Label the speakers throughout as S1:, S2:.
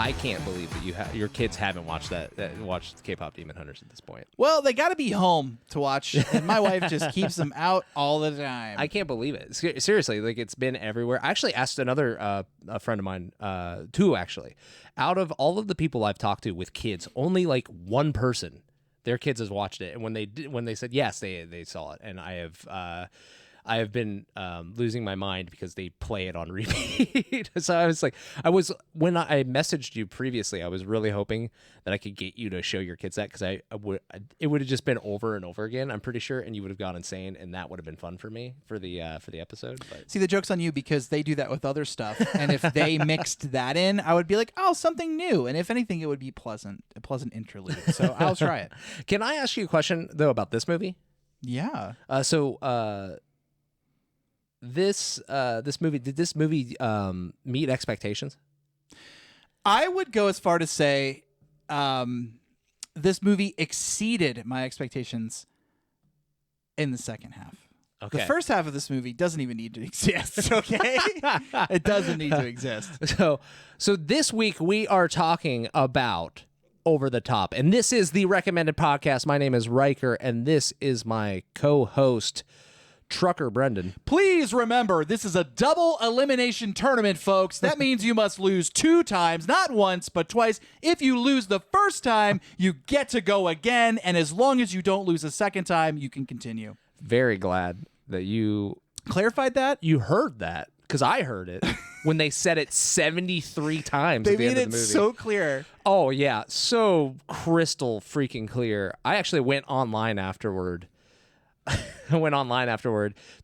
S1: I can't believe that your kids haven't watched watched K-pop Demon Hunters at this point.
S2: Well, they got to be home to watch, and my wife just keeps them out all the time.
S1: I can't believe it. Seriously, like it's been everywhere. I actually asked another a friend of mine, two actually. Out of all of the people I've talked to with kids, only like one person, their kids has watched it, and when they said yes, they saw it, and I have been losing my mind because they play it on repeat. So when I messaged you previously, I was really hoping that I could get you to show your kids that, because it would have just been over and over again, I'm pretty sure, and you would have gone insane, and that would have been fun for me for the episode. But.
S2: See, the joke's on you because they do that with other stuff, and if they mixed that in, I would be like, oh, something new, and if anything, it would be a pleasant interlude. So I'll try it.
S1: Can I ask you a question though about this movie?
S2: Yeah.
S1: This movie, did this movie meet expectations?
S2: I would go as far to say this movie exceeded my expectations in the second half.
S1: Okay.
S2: The first half of this movie doesn't even need to exist, okay? It doesn't need to exist.
S1: So this week we are talking about Over the Top, and this is the recommended podcast. My name is Ryker, and this is my co-host, Trucker Brenden.
S2: Please remember, this is a double elimination tournament, folks. That means you must lose 2 times, not once, but twice. If you lose the first time, you get to go again, and as long as you don't lose a second time, you can continue.
S1: Very glad that you
S2: clarified that.
S1: You heard that, because I heard it when they said it 73 times at the end of the movie.
S2: They made it so clear.
S1: Oh, yeah. So crystal freaking clear. I actually went online afterward.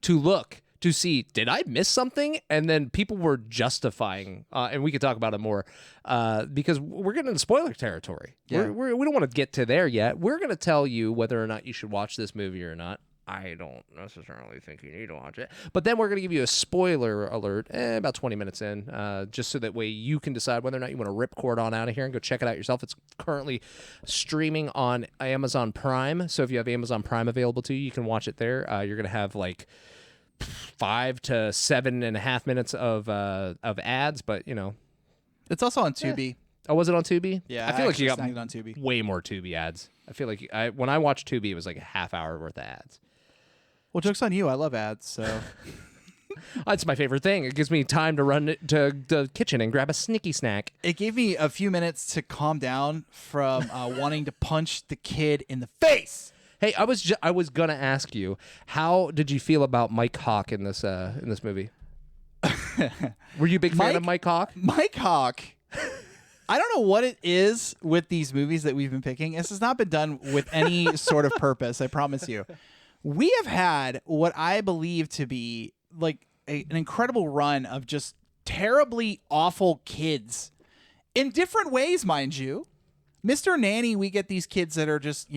S1: To look to see, did I miss something? And then people were justifying, and we could talk about it more, because we're getting into spoiler territory.
S2: Yeah.
S1: We don't want to get to there yet. We're going to tell you whether or not you should watch this movie or not. I don't necessarily think you need to watch it. But then we're going to give you a spoiler alert about 20 minutes in, just so that way you can decide whether or not you want to ripcord on out of here and go check it out yourself. It's currently streaming on Amazon Prime. So if you have Amazon Prime available to you, you can watch it there. You're going to have like 5 to 7.5 minutes of ads, but you know.
S2: It's also on Tubi.
S1: Oh, was it on Tubi?
S2: Yeah,
S1: I feel like you got
S2: it on Tubi.
S1: Way more Tubi ads. I feel like when I watched Tubi, it was like a half hour worth of ads.
S2: Well, joke's on you. I love ads, so...
S1: That's my favorite thing. It gives me time to run to the kitchen and grab a sneaky snack.
S2: It gave me a few minutes to calm down from wanting to punch the kid in the face.
S1: Hey, I was gonna ask you, how did you feel about Mike Hawk in this movie? Were you a big fan of Mike Hawk?
S2: Mike Hawk. I don't know what it is with these movies that we've been picking. This has not been done with any sort of purpose, I promise you. We have had what I believe to be like an incredible run of just terribly awful kids in different ways, mind you. Mr. Nanny, we get these kids that are just,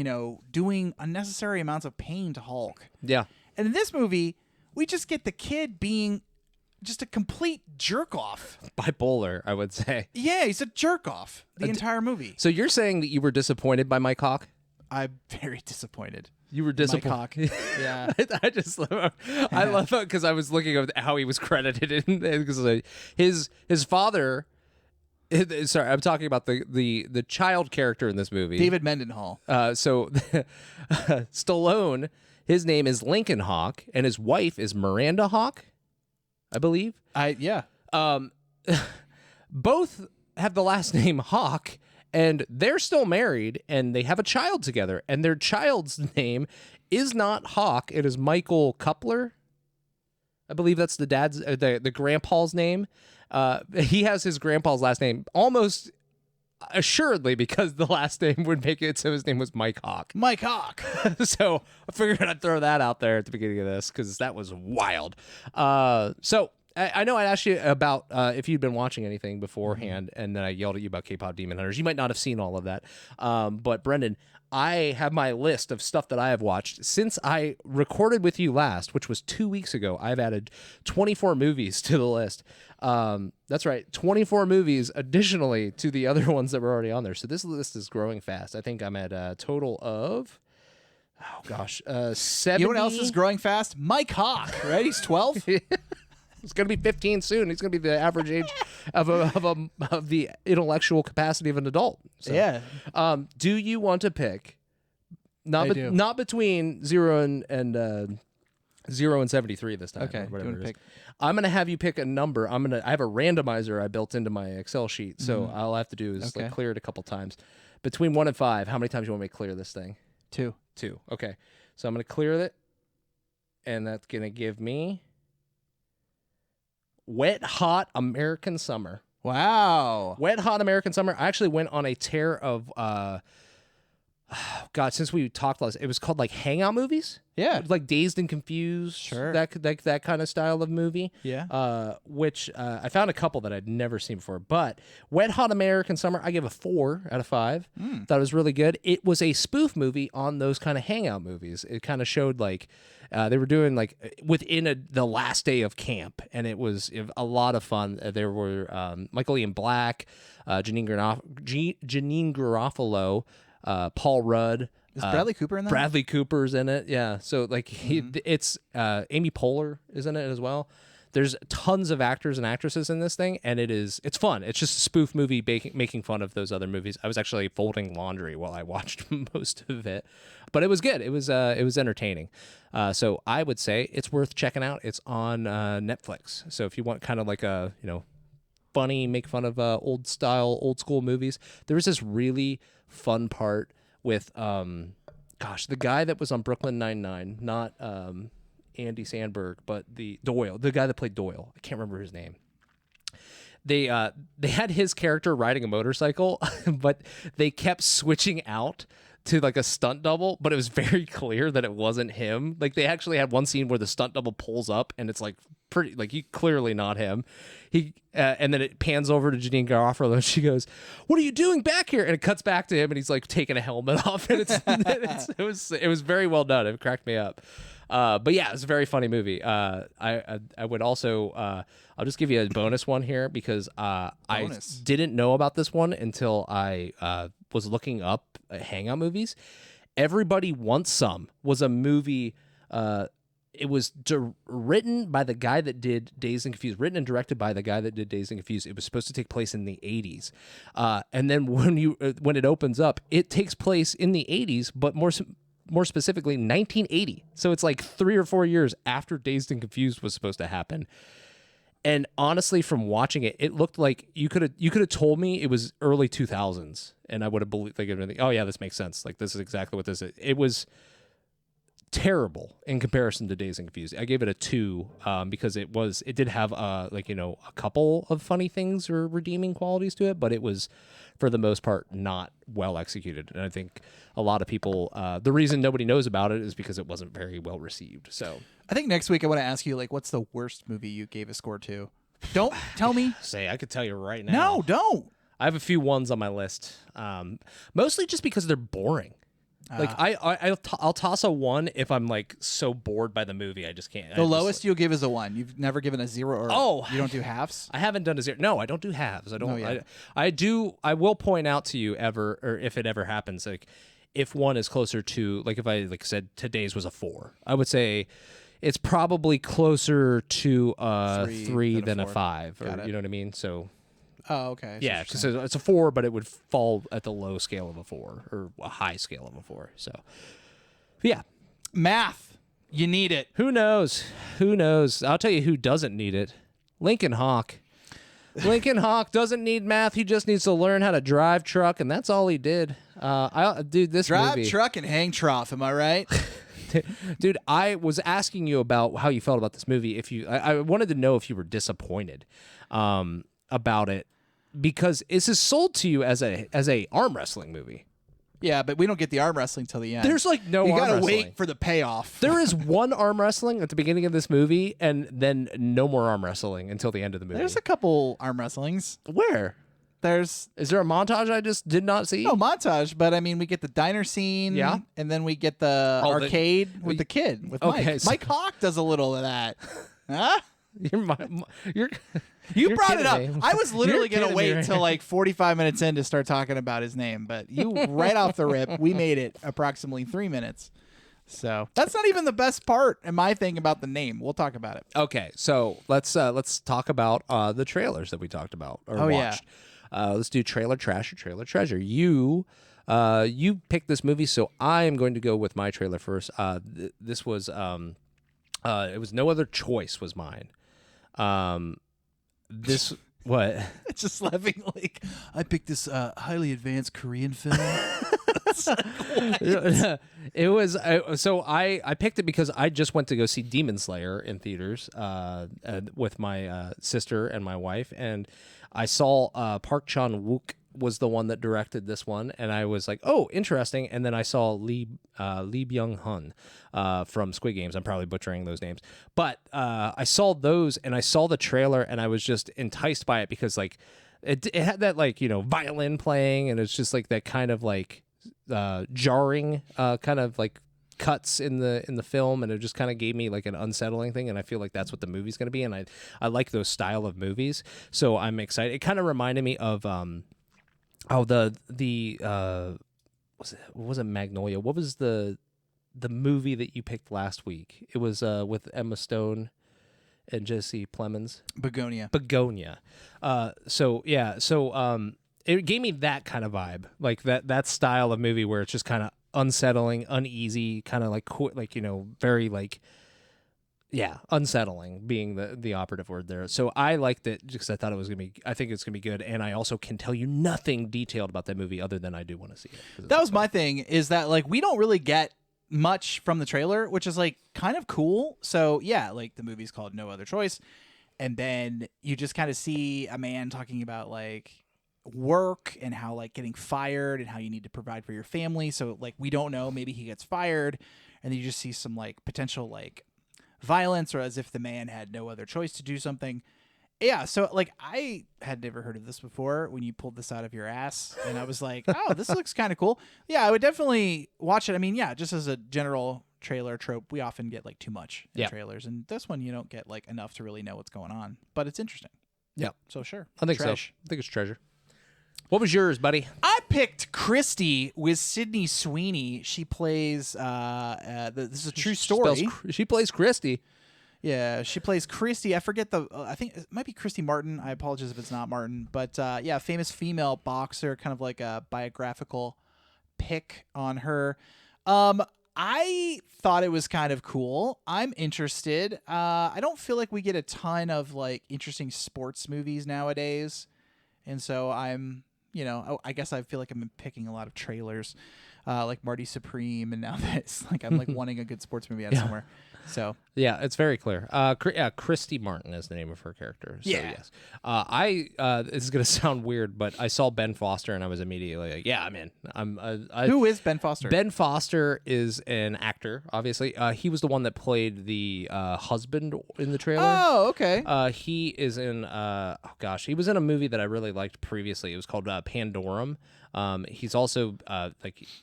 S2: doing unnecessary amounts of pain to Hulk.
S1: Yeah.
S2: And in this movie, we just get the kid being just a complete jerk off.
S1: Bipolar, I would say.
S2: Yeah, he's a jerk off the entire movie.
S1: So you're saying that you were disappointed by Mike Hawk?
S2: I'm very disappointed.
S1: You were disappointed.
S2: Yeah.
S1: I just love it. I love it because I was looking at how he was credited in because his father. Sorry, I'm talking about the child character in this movie,
S2: David Mendenhall.
S1: So Stallone, his name is Lincoln Hawk, and his wife is Miranda Hawk, I believe.
S2: Yeah.
S1: Both have the last name Hawk. And they're still married, and they have a child together. And their child's name is not Hawk; it is Michael Coupler. I believe that's the dad's, the grandpa's name. He has his grandpa's last name almost assuredly because the last name would make it so his name was Mike Hawk.
S2: Mike Hawk.
S1: So I figured I'd throw that out there at the beginning of this because that was wild. So. I know I asked you about if you'd been watching anything beforehand, and then I yelled at you about K-pop Demon Hunters. You might not have seen all of that. But Brenden, I have my list of stuff that I have watched. Since I recorded with you last, which was 2 weeks ago, I've added 24 movies to the list. That's right, 24 movies additionally to the other ones that were already on there. So this list is growing fast. I think I'm at a total of... Oh, gosh. 70...
S2: You know what else is growing fast? Mike Hawk, right? He's 12.
S1: He's going to be 15 soon. He's going to be the average age of the intellectual capacity of an adult. So,
S2: Yeah.
S1: Do you want to pick? Not between 0 and 0 and 73 this time.
S2: Okay.
S1: Or whatever it is.
S2: Pick?
S1: I'm gonna have you pick a number. I have a randomizer I built into my Excel sheet, so all I have to do is like clear it a couple times. Between 1 and 5, how many times you want me to clear this thing?
S2: 2.
S1: 2. Okay, so I'm gonna clear it, and that's gonna give me Wet Hot American Summer.
S2: Wow.
S1: Wet Hot American Summer. I actually went on a tear of God, since we talked last, it was called like Hangout movies.
S2: Yeah.
S1: Like Dazed and Confused.
S2: Sure.
S1: That kind of style of movie.
S2: Yeah.
S1: Which I found a couple that I'd never seen before. But Wet Hot American Summer, I give a 4 out of 5. Thought it was really good. It was a spoof movie on those kind of Hangout movies. It kind of showed like they were doing like within the last day of camp, and it was a lot of fun. There were Michael Ian Black, Janine Garofalo, Paul Rudd.
S2: Is Bradley Cooper in that?
S1: Bradley Cooper's in it, yeah. So like it's Amy Poehler is in it as well. There's tons of actors and actresses in this thing, and it's fun. It's just a spoof movie making fun of those other movies. I was actually folding laundry while I watched most of it, but it was good. It was entertaining. So I would say it's worth checking out. It's on Netflix. So if you want kind of like a funny, make fun of old school movies, there was this really fun part with the guy that was on Brooklyn Nine-Nine, not Andy Samberg, but the guy that played Doyle. I can't remember his name. They had his character riding a motorcycle, but they kept switching out to like a stunt double, but it was very clear that it wasn't him. Like they actually had one scene where the stunt double pulls up and it's like pretty, like you clearly not him. And then it pans over to Janine Garofalo and she goes, "What are you doing back here?" And it cuts back to him and he's like taking a helmet off, and it was very well done. It cracked me up. But yeah, it's a very funny movie. I would also I'll just give you a bonus one here because I didn't know about this one until I was looking up Hangout movies. Everybody Wants Some was a movie. It was written by the guy that did Dazed and Confused, written and directed by the guy that did Dazed and Confused. It was supposed to take place in the 80s. And then when it opens up, it takes place in the 80s, but more specifically 1980. So it's like 3 or 4 years after Dazed and Confused was supposed to happen. And honestly, from watching it, it looked like you could have told me it was early 2000s, and I would have believed like, oh yeah, this makes sense. Like this is exactly what this is. It was terrible in comparison to Dazed and Confused. I gave it a 2 because it did have a couple of funny things or redeeming qualities to it, but it was for the most part not well executed. And I think a lot of people, the reason nobody knows about it is because it wasn't very well received. So
S2: I think next week I want to ask you, like, what's the worst movie you gave a score to? Don't tell me.
S1: I could tell you right now.
S2: No, don't.
S1: I have a few ones on my list, mostly just because they're boring. Like I'll toss a 1 if I'm like so bored by the movie I just can't.
S2: The lowest you'll give is a 1. You've never given a 0 or you don't do halves?
S1: I haven't done a 0. No, I don't do halves. I don't.
S2: Oh, yeah.
S1: I will point out to you if it ever happens, like if one is closer to, like if I said today's was a 4, I would say it's probably closer to a 3 than a 5. Or, you know what I mean? So.
S2: Oh, okay.
S1: Yeah, because it's a 4, but it would fall at the low scale of a 4 or a high scale of a 4. So, yeah.
S2: Math. You need it.
S1: Who knows? I'll tell you who doesn't need it. Lincoln Hawk. Lincoln Hawk doesn't need math. He just needs to learn how to drive truck, and that's all he did. This
S2: drive
S1: movie.
S2: Truck and hang trough. Am I right?
S1: Dude, I was asking you about how you felt about this movie. I wanted to know if you were disappointed about it, because this is sold to you as a arm wrestling movie.
S2: Yeah, but we don't get the arm wrestling till the end.
S1: There's like no
S2: you
S1: arm
S2: gotta
S1: wrestling.
S2: wait for the payoff.
S1: There is one arm wrestling at the beginning of this movie, and then no more arm wrestling until the end of the movie.
S2: There's a couple arm wrestlings.
S1: Where?
S2: Is
S1: there a montage I just did not see?
S2: No montage, but I mean, we get the diner scene,
S1: yeah,
S2: and then we get the arcade with the kid with Mike. Mike Hawk does a little of that. Huh? You brought it up. I was literally going to wait until like 45 minutes in to start talking about his name, but you right off the rip, we made it approximately 3 minutes. So that's not even the best part in my thing about the name. We'll talk about it.
S1: Okay, so let's talk about the trailers that we talked about or watched. Let's do trailer trash or trailer treasure. You picked this movie, so I am going to go with my trailer first. This was it was No Other Choice was mine. This what?
S2: Just laughing like I picked this highly advanced Korean film.
S1: It was so I picked it because I just went to go see Demon Slayer in theaters with my sister and my wife, and I saw Park Chan-wook was the one that directed this one, and I was like, oh, interesting. And then I saw Lee Byung-hun from Squid Games. I'm probably butchering those names, but I saw those and I saw the trailer and I was just enticed by it because like it had that like violin playing, and it's just like that kind of like jarring kind of like cuts in the film, and it just kind of gave me like an unsettling thing, and I feel like that's what the movie's going to be, and I like those style of movies, so I'm excited. It kind of reminded me of was it Magnolia? What was the movie that you picked last week? It was with Emma Stone and Jesse Plemons. Begonia. It gave me that kind of vibe, like that style of movie where it's just kind of unsettling, uneasy, kind of like very like unsettling being the operative word there. So I liked it because I thought I think it's gonna be good, and I also can tell you nothing detailed about that movie other than I do want to see it.
S2: That was my thing, is that like we don't really get much from the trailer, which is like kind of cool. So yeah, like the movie's called No Other Choice, and then you just kind of see a man talking about like work and how like getting fired and how you need to provide for your family. So like we don't know, maybe he gets fired, and then you just see some like potential like violence, or as if the man had no other choice to do something. Yeah, so like I had never heard of this before when you pulled this out of your ass, and I was like, oh, this looks kind of cool. Yeah, I would definitely watch it. I mean, yeah, just as a general trailer trope, we often get like too much in trailers, and this one you don't get like enough to really know what's going on, but it's interesting.
S1: Yeah,
S2: so sure,
S1: I think so. I think it's treasure. What was yours, buddy?
S2: I picked Christy with Sydney Sweeney. She plays this is a true story.
S1: She plays Christy.
S2: Yeah, she plays Christy. I forget I think it might be Christy Martin. I apologize if it's not Martin. But yeah, famous female boxer, kind of like a biographical pick on her. I thought it was kind of cool. I'm interested. I don't feel like we get a ton of like interesting sports movies nowadays. And so I'm, I guess I feel like I'm picking a lot of trailers, like Marty Supreme, and now this, like I'm like wanting a good sports movie out somewhere. So
S1: yeah, it's very clear. Christy Martin is the name of her character. So, yes. This is gonna sound weird, but I saw Ben Foster and I was immediately like, yeah, I'm in.
S2: Who is Ben Foster?
S1: Ben Foster is an actor. Obviously, he was the one that played the husband in the trailer.
S2: Oh, okay.
S1: He is in. He was in a movie that I really liked previously. It was called Pandorum. He's also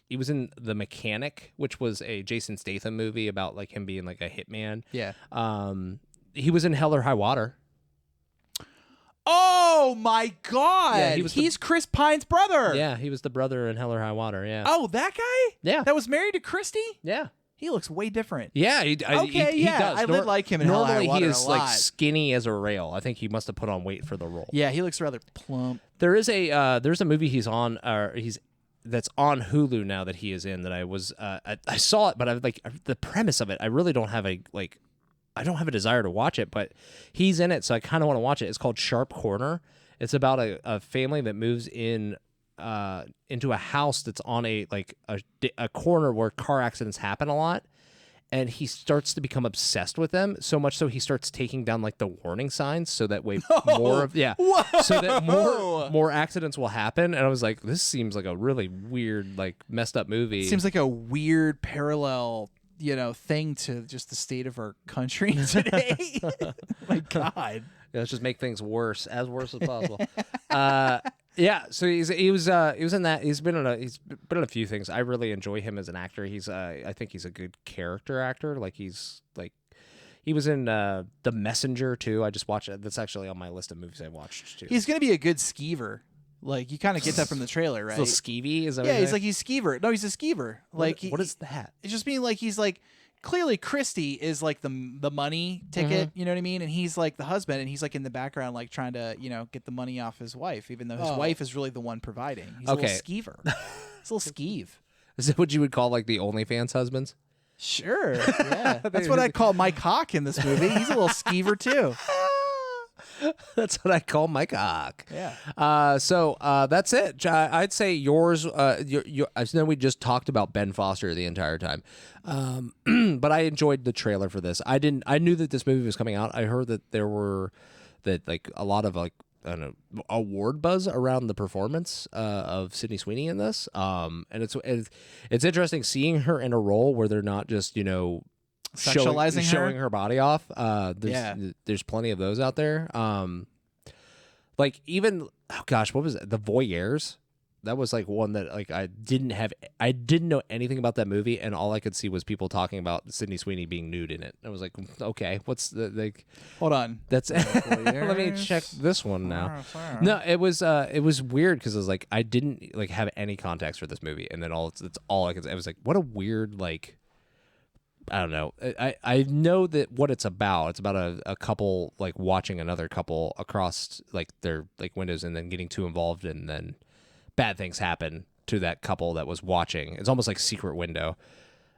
S1: he was in The Mechanic, which was a Jason Statham movie about like him being like a hitman.
S2: Yeah.
S1: He was in Hell or High Water.
S2: Oh my God!
S1: Yeah,
S2: he's Chris Pine's brother.
S1: Yeah, he was the brother in Hell or High Water. Yeah.
S2: Oh, that guy?
S1: Yeah.
S2: That was married to Christy?
S1: Yeah.
S2: He looks way different.
S1: Yeah, he does.
S2: I did like him in Hell or High
S1: Normally,
S2: Water
S1: he is
S2: a lot.
S1: like skinny as a rail. I think he must have put on weight for the role.
S2: Yeah, he looks rather plump.
S1: There's a movie he's on, that's on Hulu now that he is in that I saw it, but I like the premise of it. I really don't have I don't have a desire to watch it, but he's in it, so I kind of want to watch it. It's called Sharp Corner. It's about a family that moves in into a house that's on a corner where car accidents happen a lot, and he starts to become obsessed with them, so much so he starts taking down like the warning signs so that way so that more accidents will happen. And I was like, this seems like a really weird, like messed up movie.
S2: Seems like a weird parallel, thing to just the state of our country today. My God.
S1: Yeah, let's just make things worse as possible. Yeah, so he was in that. He's been in a few things. I really enjoy him as an actor. I think he's a good character actor. Like he was in The Messenger too. I just watched it. That's actually on my list of movies I watched too.
S2: He's gonna be a good skeever. Like you kind of get that from the trailer, right?
S1: A little skeevy, is that
S2: Yeah,
S1: what
S2: he's like he's skeever. No, he's a skeever. Like
S1: what is that?
S2: It's just mean like he's like clearly Christy is like the money ticket, you know what I mean? And he's like the husband, and he's like in the background like trying to get the money off his wife, even though his wife is really the one providing. He's a little skeever. He's a little skeeve.
S1: Is that what you would call like the OnlyFans husbands?
S2: Sure. Yeah, that's what I call Mike Hawk in this movie. He's a little skeever too.
S1: That's what I call my cock.
S2: Yeah.
S1: So that's it. I'd say yours. I know we just talked about Ben Foster the entire time, but I enjoyed the trailer for this. I knew that this movie was coming out. I heard that there were like a lot of like I don't know award buzz around the performance of Sydney Sweeney in this. And it's interesting seeing her in a role where they're not just
S2: sexualizing
S1: showing
S2: her?
S1: her body off. There's plenty of those out there. Like even what was it? The Voyeurs? That was like one that like I didn't know anything about that movie, and all I could see was people talking about Sydney Sweeney being nude in it. I was like, okay, what's the like?
S2: Hold on,
S1: that's let me check this one now. No, it was weird because I was like I didn't like have any context for this movie, and then that's all I could say. I was like, what a weird like. I don't know. I know that what it's about. It's about a couple like watching another couple across like their like windows and then getting too involved and then bad things happen to that couple that was watching. It's almost like Secret Window.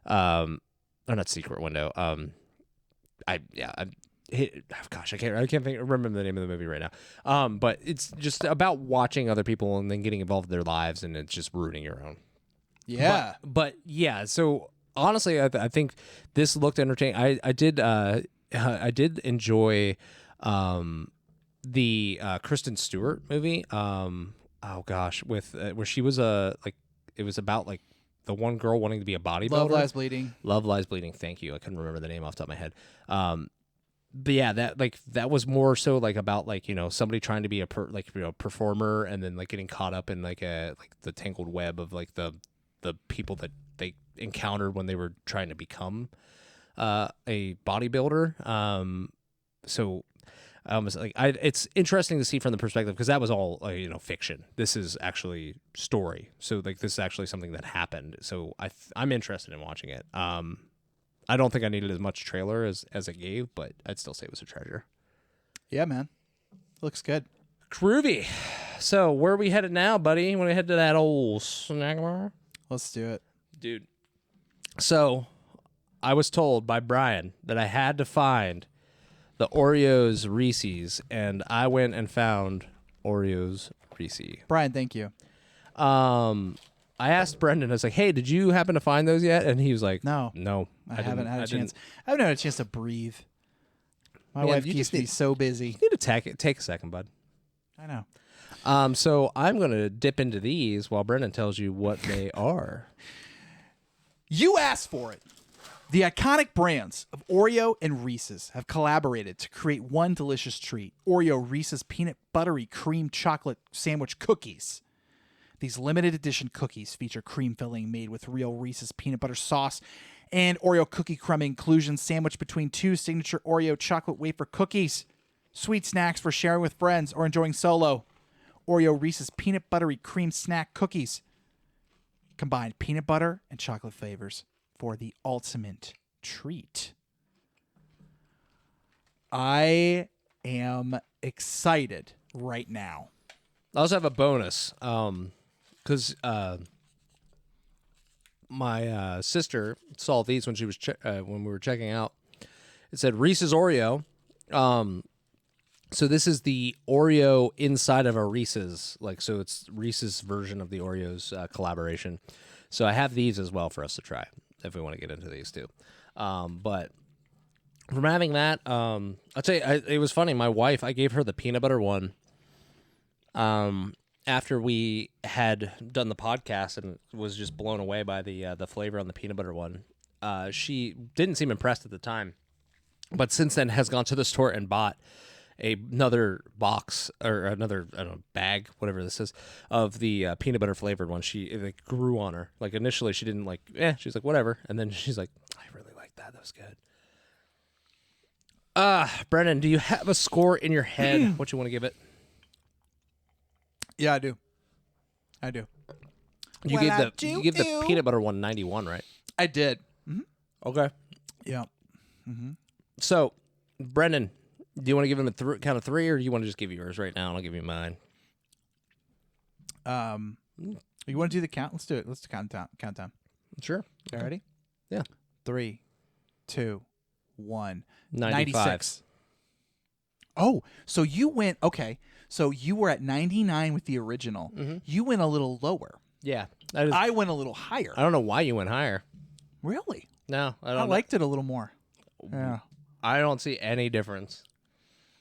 S1: Or not Secret Window. I can't remember the name of the movie right now. But it's just about watching other people and then getting involved in their lives and it's just ruining your own.
S2: Yeah.
S1: But yeah, so honestly, I think this looked entertaining. I did enjoy the Kristen Stewart movie. Oh gosh, with where she was it was about like the one girl wanting to be a bodybuilder.
S2: Love Lies Bleeding.
S1: Love Lies Bleeding. Thank you. I couldn't remember the name off the top of my head. But yeah, that was more so like about like somebody trying to be a performer and then like getting caught up in like the tangled web of like the people that they encountered when they were trying to become a bodybuilder. So I almost like it's interesting to see from the perspective because that was all fiction. This is actually story. So like this is actually something that happened. So I'm interested in watching it. I don't think I needed as much trailer as it gave, but I'd still say it was a treasure.
S2: Yeah, man. Looks good.
S1: Groovy. So where are we headed now, buddy? You want to head to that old snack bar?
S2: Let's do it.
S1: Dude. So I was told by Brian that I had to find the Oreos Reese's, and I went and found Oreos Reese.
S2: Brian, thank you.
S1: I asked Brenden, I was like, hey, did you happen to find those yet? And he was like,
S2: No. I haven't had a chance. I haven't had a chance to breathe. My wife keeps me so busy.
S1: You need to take a second, bud.
S2: I know.
S1: So I'm going to dip into these while Brenden tells you what they are.
S2: You asked for it. The iconic brands of Oreo and Reese's have collaborated to create one delicious treat, Oreo Reese's Peanut Buttery Cream Chocolate Sandwich Cookies. These limited edition cookies feature cream filling made with real Reese's peanut butter sauce and Oreo cookie crumb inclusion sandwiched between two signature Oreo chocolate wafer cookies. Sweet snacks for sharing with friends or enjoying solo. Oreo Reese's Peanut Buttery Cream Snack Cookies. Combined peanut butter and chocolate flavors for the ultimate treat. I am excited right now.
S1: I also have a bonus because my sister saw these when she was when we were checking out. It said Reese's Oreo. So this is the Oreo inside of a Reese's, so it's Reese's version of the Oreos collaboration. So I have these as well for us to try if we want to get into these too. But from having that, I'll tell you, it was funny. My wife, I gave her the peanut butter one after we had done the podcast and was just blown away by the flavor on the peanut butter one. She didn't seem impressed at the time, but since then has gone to the store and bought another box or another bag, whatever this is, of the peanut butter flavored one. It grew on her. Like initially she didn't she's like whatever, and then she's like, I really like that. That was good. Brennan, do you have a score in your head? What you want to give it?
S2: Yeah, I do. I do.
S1: You
S2: Well, I
S1: gave the
S2: do.
S1: peanut butter one 91, right?
S2: I did.
S1: Okay.
S2: Yeah.
S1: So, Brendan, do you want to give him a count of 3, or do you want to just give yours right now and I'll give you mine?
S2: You want to do the count? Let's do it. Let's do countdown.
S1: Sure.
S2: You ready?
S1: Yeah.
S2: 3, 2, 1.
S1: 95.
S2: 96. Oh, so you went, okay. So you were at 99 with the original. You went a little lower.
S1: Yeah.
S2: I went a little higher.
S1: I don't know why you went higher.
S2: Really?
S1: No, I
S2: I
S1: don't.
S2: liked it a little more. Yeah.
S1: I don't see any difference.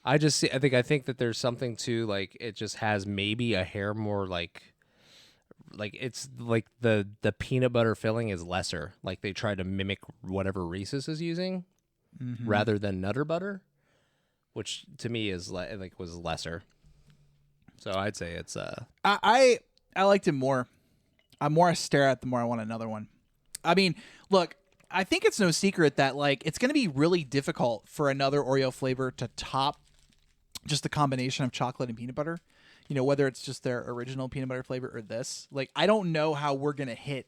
S1: I think that there's something to like it just has maybe a hair more like it's like the peanut butter filling is lesser. Like they try to mimic whatever Reese's is using rather than Nutter Butter, which to me is was lesser. So I'd say it's
S2: I liked it more. The more I stare at, the more I want another one. I mean, look, I think it's no secret that like it's going to be really difficult for another Oreo flavor to top just the combination of chocolate and peanut butter. You know, whether it's just their original peanut butter flavor or this. Like, I don't know how we're going to hit.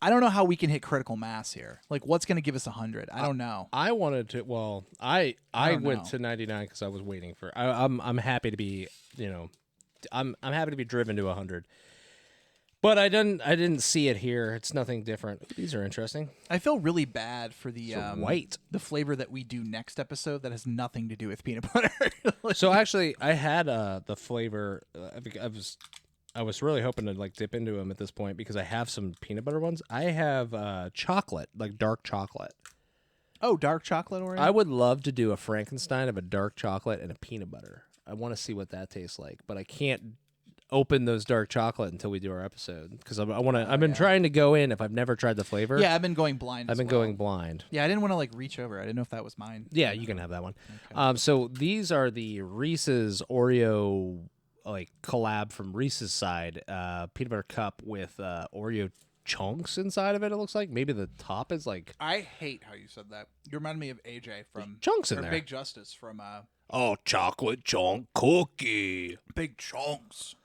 S2: I don't know how we can hit critical mass here. Like, what's going to give us 100? I don't know.
S1: I wanted to. Well, I went
S2: know.
S1: to 99 because I was waiting for. I'm happy to be. I'm happy to be driven to 100. But I didn't see it here. It's nothing different. These are interesting.
S2: I feel really bad for the
S1: white.
S2: the flavor that we do next episode that has nothing to do with peanut butter.
S1: So actually, I had the flavor. I was really hoping to like dip into them at this point because I have some peanut butter ones. I have chocolate, like dark chocolate.
S2: Oh, dark chocolate Oreo?
S1: I would love to do a Frankenstein of a dark chocolate and a peanut butter. I want to see what that tastes like, but I can't open those dark chocolate until we do our episode because I've been trying to go in if I've never tried the flavor.
S2: Yeah, I've been going blind.
S1: I've been going blind.
S2: Yeah, I didn't want to like reach over. I didn't know if that was mine.
S1: Yeah, you can have that one.
S2: Okay.
S1: So these are the Reese's Oreo like collab from Reese's side, peanut butter cup with Oreo chunks inside of it. It looks like maybe the top is like.
S2: I hate how you said that. You remind me of AJ from
S1: chunks in there.
S2: Big Justice from
S1: Oh, chocolate chunk cookie.
S2: Big Chunks.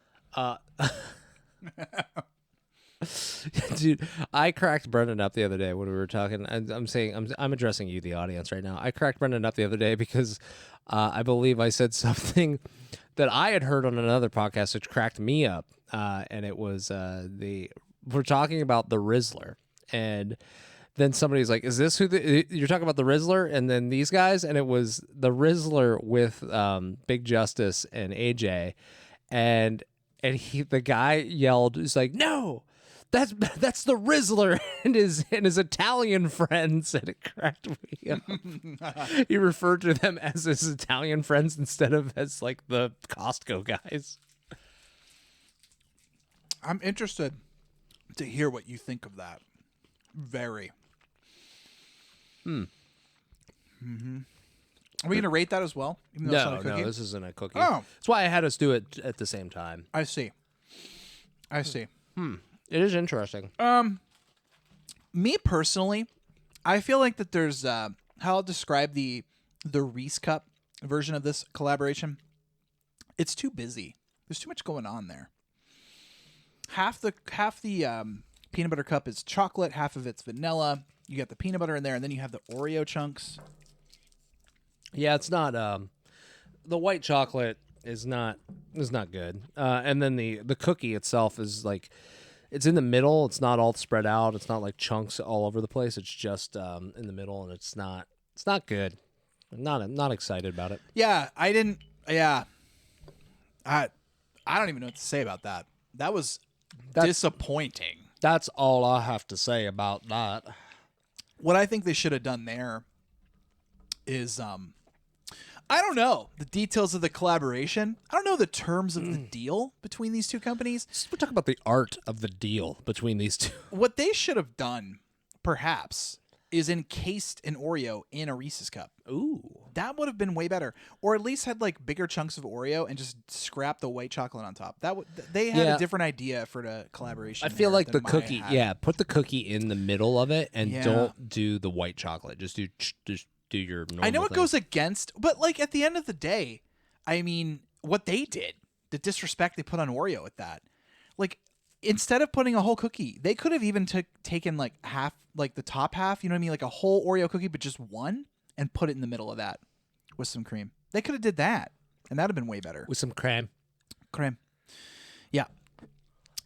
S1: Dude, I cracked Brenden up the other day when we were talking. I'm addressing you, the audience, right now. I cracked Brenden up the other day because I believe I said something that I had heard on another podcast, which cracked me up. And it was we're talking about the Rizzler, and then somebody's like, "Is this who you're talking about, the Rizzler?" And then these guys, and it was the Rizzler with Big Justice and AJ, and the guy yelled, "He's like, no, that's the Rizzler," and his Italian friends, and it cracked me up. He referred to them as his Italian friends instead of as like the Costco guys.
S2: I'm interested to hear what you think of that. Very. Are we going to rate that as well? Even though it's not a cookie?
S1: No, this isn't a cookie.
S2: Oh.
S1: That's why I had us do it at the same time.
S2: I see.
S1: It is interesting.
S2: Me personally, I feel like that there's how I'll describe the Reese Cup version of this collaboration. It's too busy. There's too much going on there. Half the peanut butter cup is chocolate, half of it's vanilla. You got the peanut butter in there, and then you have the Oreo chunks.
S1: Yeah, it's not. The white chocolate is not good. And then the cookie itself is like, it's in the middle. It's not all spread out. It's not like chunks all over the place. It's just in the middle, and it's not good. I'm not excited about it.
S2: Yeah, I didn't. Yeah, I don't even know what to say about that. That was disappointing.
S1: That's all I have to say about that.
S2: What I think they should have done there is, I don't know the details of the collaboration. I don't know the terms of the deal between these two companies.
S1: We're talking about the art of the deal between these two.
S2: What they should have done, perhaps, is encased an Oreo in a Reese's cup.
S1: Ooh.
S2: That would have been way better. Or at least had like bigger chunks of Oreo and just scrap the white chocolate on top. They had a different idea for the collaboration.
S1: I feel like the
S2: Maya
S1: cookie,
S2: had.
S1: put the cookie in the middle of it and
S2: Yeah.
S1: don't do the white chocolate. Just do your normal
S2: I know it
S1: thing.
S2: goes against, but like at the end of the day, I mean, what they did, the disrespect they put on Oreo with that. like instead of putting a whole cookie, they could have even taken like half, like the top half, you know what I mean, like a whole Oreo cookie, but just one, and put it in the middle of that with some cream. They could have did that, and that'd have been way better
S1: With some creme.
S2: Cream. Yeah.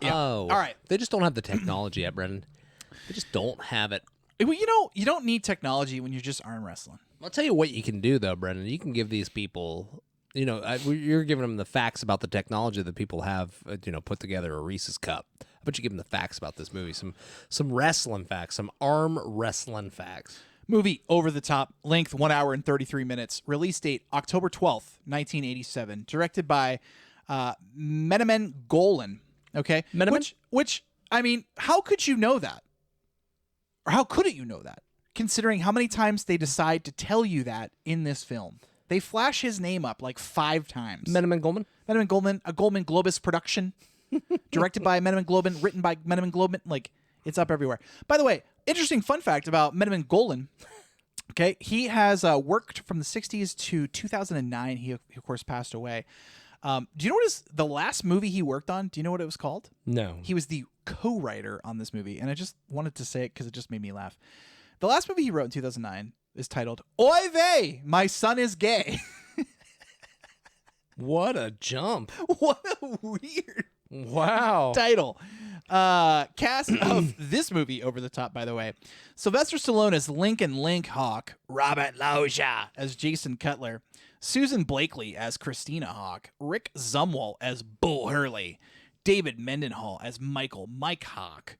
S2: Yeah.
S1: Oh.
S2: All right.
S1: They just don't have the technology yet, Brendan. They just don't have it.
S2: Well, you don't need technology when you're just arm wrestling.
S1: I'll tell you what you can do, though, Brendan. You can give these people, you're giving them the facts about the technology that people have, put together a Reese's cup. How about you give them the facts about this movie? Some wrestling facts, some arm wrestling facts.
S2: Movie Over the Top, length 1 hour and 33 minutes. Release date October 12th, 1987. Directed by Menemen Golan. Okay?
S1: Menemen?
S2: Which, I mean, how could you know that? Or how couldn't you know that? Considering how many times they decide to tell you that in this film. They flash his name up like 5 times.
S1: Menemen Golan?
S2: Menemen Golan, a Goldman Globus production. Directed by Menemen Golan, written by Menemen Golan. Like, it's up everywhere. By the way, interesting fun fact about Menemen Golan. Okay, he has worked from the 60s to 2009. He, of course, passed away. Do you know what the last movie he worked on? Do you know what it was called?
S1: No.
S2: He was the co-writer on this movie, and I just wanted to say it because it just made me laugh. The last movie he wrote in 2009 is titled Oy Vey, My Son is Gay.
S1: What a jump.
S2: What a weird
S1: Wow.
S2: title. Cast of this movie, Over the Top, by the way. Sylvester Stallone as Lincoln Link Hawk. Robert Loggia as Jason Cutler. Susan Blakely as Christina Hawk. Rick Zumwalt as Bull Hurley. David Mendenhall as Michael Mike Hawk.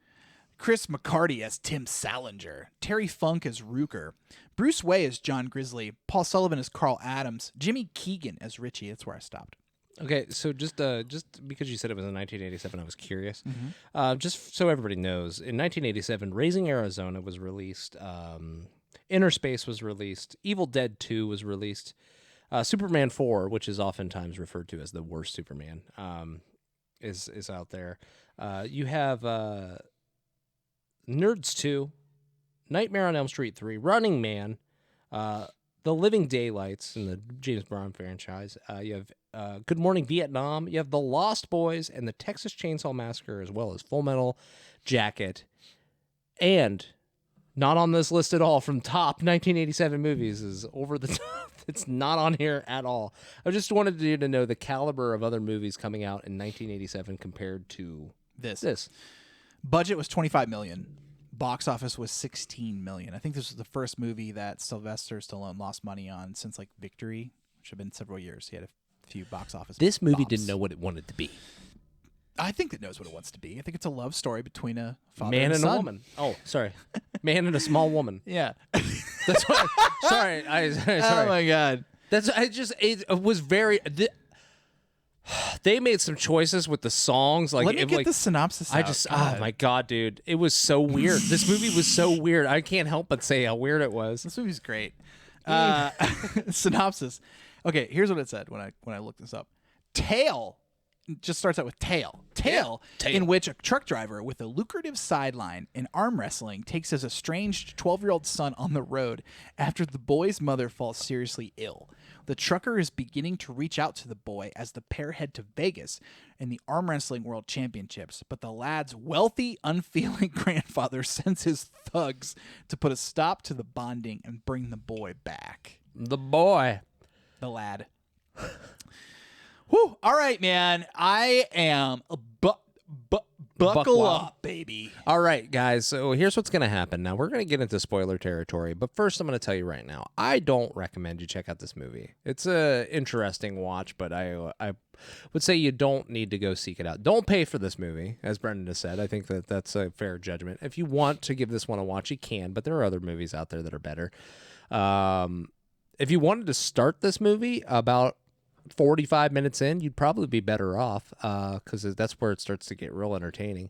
S2: Chris McCarty as Tim Salinger. Terry Funk as Rooker. Bruce Way as John Grizzly. Paul Sullivan as Carl Adams. Jimmy Keegan as Richie. That's where I stopped.
S1: Okay, so just because you said it was in 1987, I was curious. Just so everybody knows, in 1987, Raising Arizona was released. Inner Space was released. Evil Dead 2 was released. Superman 4, which is oftentimes referred to as the worst Superman, is out there. You have Nerds 2, Nightmare on Elm Street 3, Running Man, The Living Daylights in the James Bond franchise. You have Good Morning Vietnam. You have The Lost Boys and the Texas Chainsaw Massacre, as well as Full Metal Jacket. And not on this list at all from top 1987 movies is Over the Top. It's not on here at all. I just wanted you to know the caliber of other movies coming out in 1987 compared to this.
S2: Budget was $25 million. Box office was $16 million. I think this was the first movie that Sylvester Stallone lost money on since like Victory, which had been several years. He had a few box office.
S1: This movie
S2: bombs.
S1: didn't know what it wanted to be.
S2: I think it knows what it wants to be. I think it's a love story between a father
S1: Man
S2: and
S1: and
S2: son.
S1: a woman. Oh, sorry. Man and a small woman.
S2: Yeah.
S1: That's why. Sorry. Sorry.
S2: Oh my God.
S1: It was very. They made some choices with the songs. Like,
S2: Let me get the synopsis out.
S1: Oh my God, dude. It was so weird. This movie was so weird. I can't help but say how weird it was.
S2: This movie's great. Synopsis. Okay, here's what it said when I looked this up. Tale just starts out with tale. Tale, in which a truck driver with a lucrative sideline in arm wrestling takes his estranged 12-year-old son on the road after the boy's mother falls seriously ill. The trucker is beginning to reach out to the boy as the pair head to Vegas in the Arm Wrestling World Championships, but the lad's wealthy, unfeeling grandfather sends his thugs to put a stop to the bonding and bring the boy back.
S1: The boy.
S2: The lad. Whew. All right, man. I am buckle up, baby.
S1: All right, guys. So here's what's going to happen. Now, we're going to get into spoiler territory. But first, I'm going to tell you right now, I don't recommend you check out this movie. It's a interesting watch, but I would say you don't need to go seek it out. Don't pay for this movie, as Brenden has said. I think that's a fair judgment. If you want to give this one a watch, you can. But there are other movies out there that are better. If you wanted to start this movie about 45 minutes in, you'd probably be better off because that's where it starts to get real entertaining.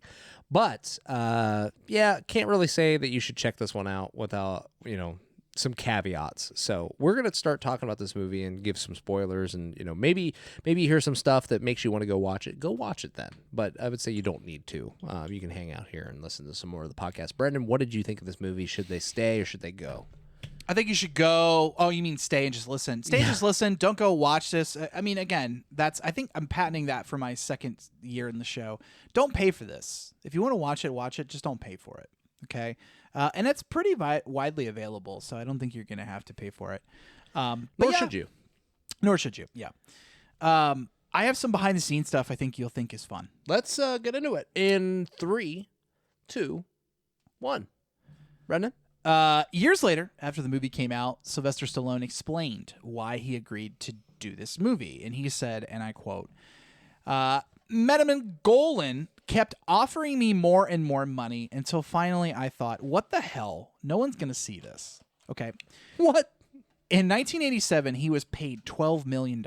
S1: But yeah, can't really say that you should check this one out without some caveats. So we're gonna start talking about this movie and give some spoilers, and maybe hear some stuff that makes you want to go watch it. Go watch it then. But I would say you don't need to. You can hang out here and listen to some more of the podcast. Brenden, what did you think of this movie? Should they stay or should they go?
S2: I think you should go. Oh, you mean stay and just listen? Stay and just listen. Don't go watch this. I mean, again, I think I'm patenting that for my second year in the show. Don't pay for this. If you want to watch it, watch it. Just don't pay for it. Okay. And it's pretty widely available, so I don't think you're going to have to pay for it.
S1: Nor should you.
S2: Nor should you. Yeah. I have some behind the scenes stuff I think you'll think is fun.
S1: Let's get into it in 3, 2, 1. Brenden?
S2: Years later, after the movie came out, Sylvester Stallone explained why he agreed to do this movie. And he said, and I quote, Metaman Golan kept offering me more and more money until finally I thought, what the hell? No one's going to see this. Okay.
S1: What?
S2: In 1987, he was paid $12 million.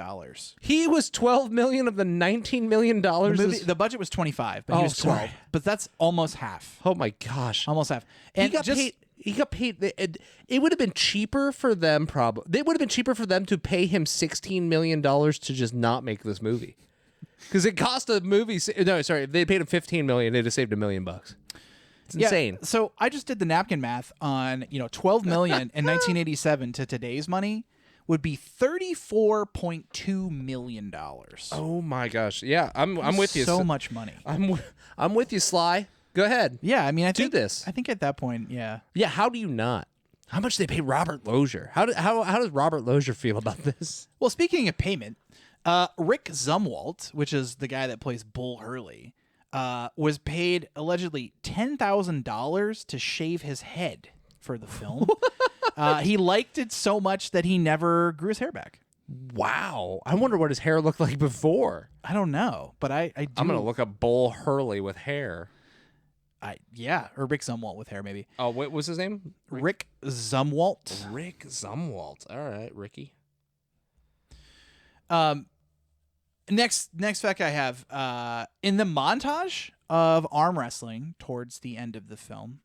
S1: He was $12 million of the $19 million.
S2: The budget was 25, but he was 12. But that's almost half.
S1: Oh my gosh.
S2: Almost half. And
S1: he got paid. It would have been cheaper for them. It would have been cheaper for them to pay him $16 million to just not make this movie, because it cost a movie. No, sorry, they paid him $15 million. They'd have saved $1 million. It's insane.
S2: So I just did the napkin math on 12 million in 1987 to today's money would be $34.2 million.
S1: Oh my gosh. Yeah, I'm with you.
S2: So much money.
S1: I'm with you, Sly. Go ahead.
S2: Yeah, I mean, I think
S1: this.
S2: I think at that point, yeah.
S1: Yeah. How do you not? How much they pay Robert Lozier? How does Robert Lozier feel about this?
S2: Well, speaking of payment, Rick Zumwalt, which is the guy that plays Bull Hurley, was paid allegedly $10,000 to shave his head for the film. He liked it so much that he never grew his hair back.
S1: Wow. I wonder what his hair looked like before.
S2: I don't know, but I do.
S1: I'm going to look up Bull Hurley with hair.
S2: Or Rick Zumwalt with hair, maybe.
S1: Oh, what was his name?
S2: Rick Zumwalt.
S1: Rick Zumwalt. All right, Ricky.
S2: Next fact I have, in the montage of arm wrestling towards the end of the film,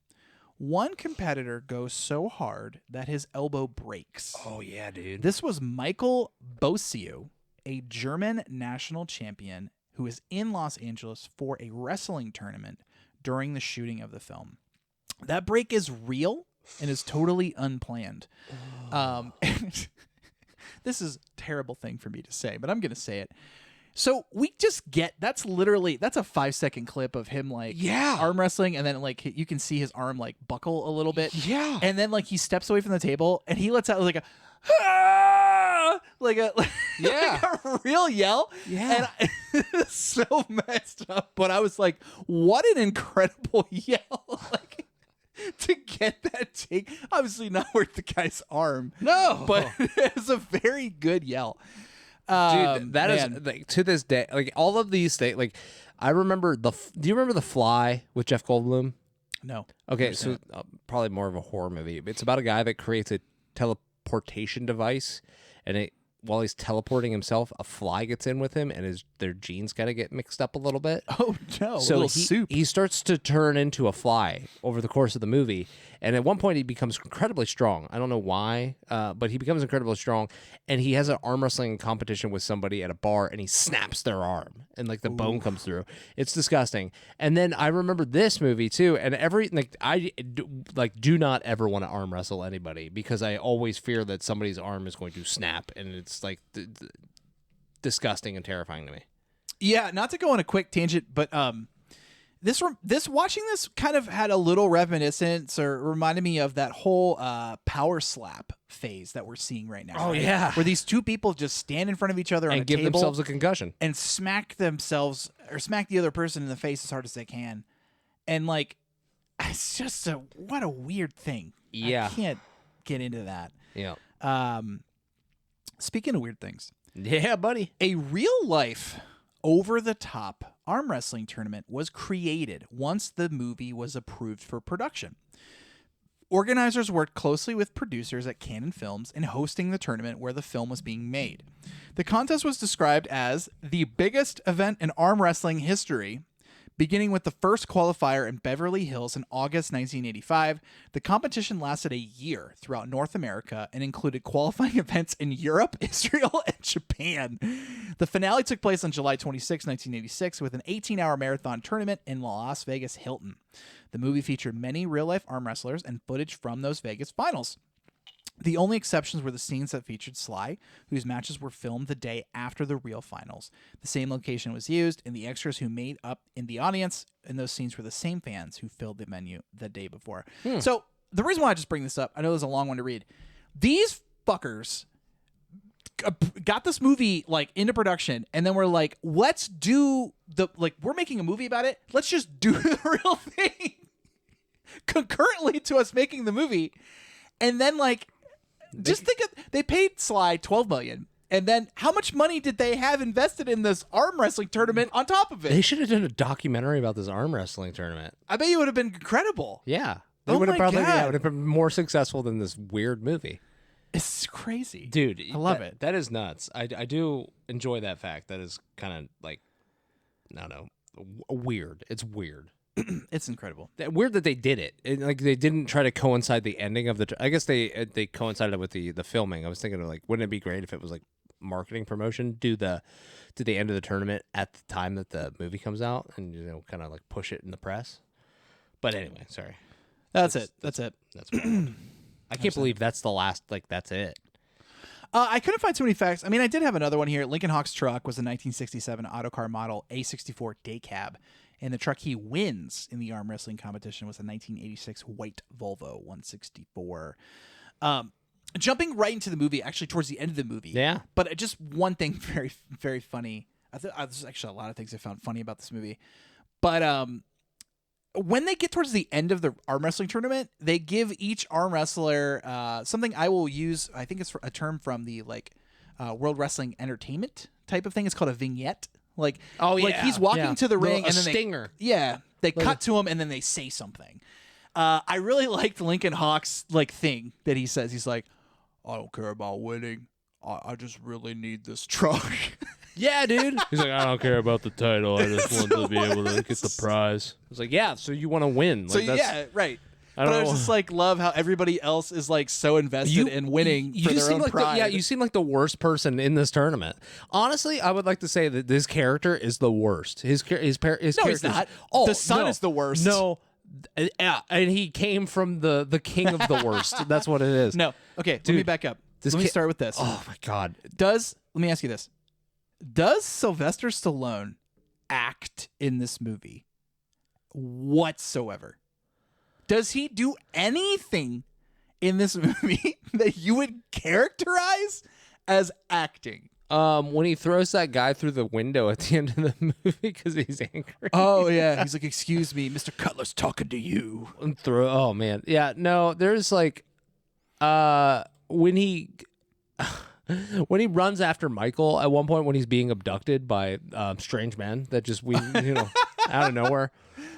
S2: one competitor goes so hard that his elbow breaks.
S1: Oh, yeah, dude.
S2: This was Michael Bosiu, a German national champion who is in Los Angeles for a wrestling tournament during the shooting of the film. That break is real and is totally unplanned. This is a terrible thing for me to say, but I'm going to say it. So we just that's a 5-second clip of him arm wrestling, and then you can see his arm buckle a little bit.
S1: Yeah.
S2: And then he steps away from the table and he lets out like a real yell.
S1: Yeah.
S2: And it's so messed up, but I was like, what an incredible yell. To get that take, obviously not worth the guy's arm.
S1: No.
S2: But it was a very good yell.
S1: Dude, that is to this day, all of these things, I remember do you remember The Fly with Jeff Goldblum?
S2: No.
S1: Okay, so probably more of a horror movie. It's about a guy that creates a teleportation device, and while he's teleporting himself, a fly gets in with him, and their genes kind of get mixed up a little bit.
S2: Oh no!
S1: So
S2: soup.
S1: He starts to turn into a fly over the course of the movie, and at one point he becomes incredibly strong. I don't know why, but he becomes incredibly strong, and he has an arm wrestling competition with somebody at a bar, and he snaps their arm, and the bone comes through. It's disgusting. And then I remember this movie too, and I do not ever want to arm wrestle anybody, because I always fear that somebody's arm is going to snap, and it's disgusting and terrifying to me.
S2: Yeah, not to go on a quick tangent, but this watching this kind of had a little reminiscence, or reminded me of that whole power slap phase that we're seeing right now.
S1: Oh,
S2: right?
S1: yeah.
S2: Where these two people just stand in front of each other
S1: and
S2: on a
S1: give
S2: table
S1: themselves a concussion
S2: and smack themselves or smack the other person in the face as hard as they can. And it's just what a weird thing.
S1: Yeah.
S2: I can't get into that.
S1: Yeah.
S2: Speaking of weird things.
S1: Yeah, buddy.
S2: A real-life, over-the-top arm wrestling tournament was created once the movie was approved for production. Organizers worked closely with producers at Cannon Films in hosting the tournament where the film was being made. The contest was described as the biggest event in arm wrestling history. Beginning with the first qualifier in Beverly Hills in August 1985, the competition lasted a year throughout North America and included qualifying events in Europe, Israel, and Japan. The finale took place on July 26, 1986, with an 18-hour marathon tournament in Las Vegas Hilton. The movie featured many real-life arm wrestlers and footage from those Vegas finals. The only exceptions were the scenes that featured Sly, whose matches were filmed the day after the real finals. The same location was used, and the extras who made up in the audience in those scenes were the same fans who filled the venue the day before. So the reason why I just bring this up, I know there's a long one to read. These fuckers got this movie like into production, and then we're like, let's do we're making a movie about it. Let's just do the real thing concurrently to us making the movie, and then just think of, they paid Sly $12 million, and then how much money did they have invested in this arm wrestling tournament on top of it?
S1: They should have done a documentary about this arm wrestling tournament.
S2: I bet you would have been incredible.
S1: Yeah. They
S2: Oh
S1: would have
S2: my
S1: probably
S2: God.
S1: would have been more successful than this weird movie.
S2: It's crazy.
S1: Dude,
S2: I love it.
S1: That is nuts. I do enjoy that fact. That is kind of like, I don't know, weird. It's weird.
S2: It's incredible.
S1: Weird that they did it. Like they didn't try to coincide the ending of the. I guess they coincided with the filming. I was thinking of wouldn't it be great if it was like marketing promotion? Do the end of the tournament at the time that the movie comes out, and kind of like push it in the press. But anyway, sorry.
S2: That's it. That's
S1: wild. I can't believe that's the last. That's it.
S2: I couldn't find too many facts. I mean, I did have another one here. Lincoln Hawk's truck was a 1967 Autocar model A64 day cab, and the truck he wins in the arm wrestling competition was a 1986 white Volvo 164. Jumping right into the movie, actually towards the end of the movie.
S1: Yeah.
S2: But just one thing very, very funny. There's actually a lot of things I found funny about this movie. But when they get towards the end of the arm wrestling tournament, they give each arm wrestler something I will use. I think it's a term from the World Wrestling Entertainment type of thing. It's called a vignette. He's walking to the ring and then
S1: stinger.
S2: They cut to him and then they say something. I really liked Lincoln Hawk's thing that he says. He's like, I don't care about winning. I just really need this truck.
S1: Yeah, dude. He's like, I don't care about the title. I just want to be able to get the prize. I was like, yeah, so you want to win.
S2: Yeah, right.
S1: I don't
S2: just love how everybody else is so invested in winning for their own pride.
S1: You seem like the worst person in this tournament. Honestly, I would like to say that this character is the worst. His
S2: he's not. The son is the worst.
S1: No. Yeah, and he came from the king of the worst. That's what it is.
S2: No. Okay,
S1: Dude,
S2: let me back up. Let me start with this.
S1: Oh my God.
S2: Let me ask you this. Does Sylvester Stallone act in this movie whatsoever? Does he do anything in this movie that you would characterize as acting?
S1: When he throws that guy through the window at the end of the movie because he's angry.
S2: Oh yeah, he's like, "Excuse me, Mr. Cutler's talking to you."
S1: Oh man, yeah. No, there's when he runs after Michael at one point when he's being abducted by strange men that just out of nowhere.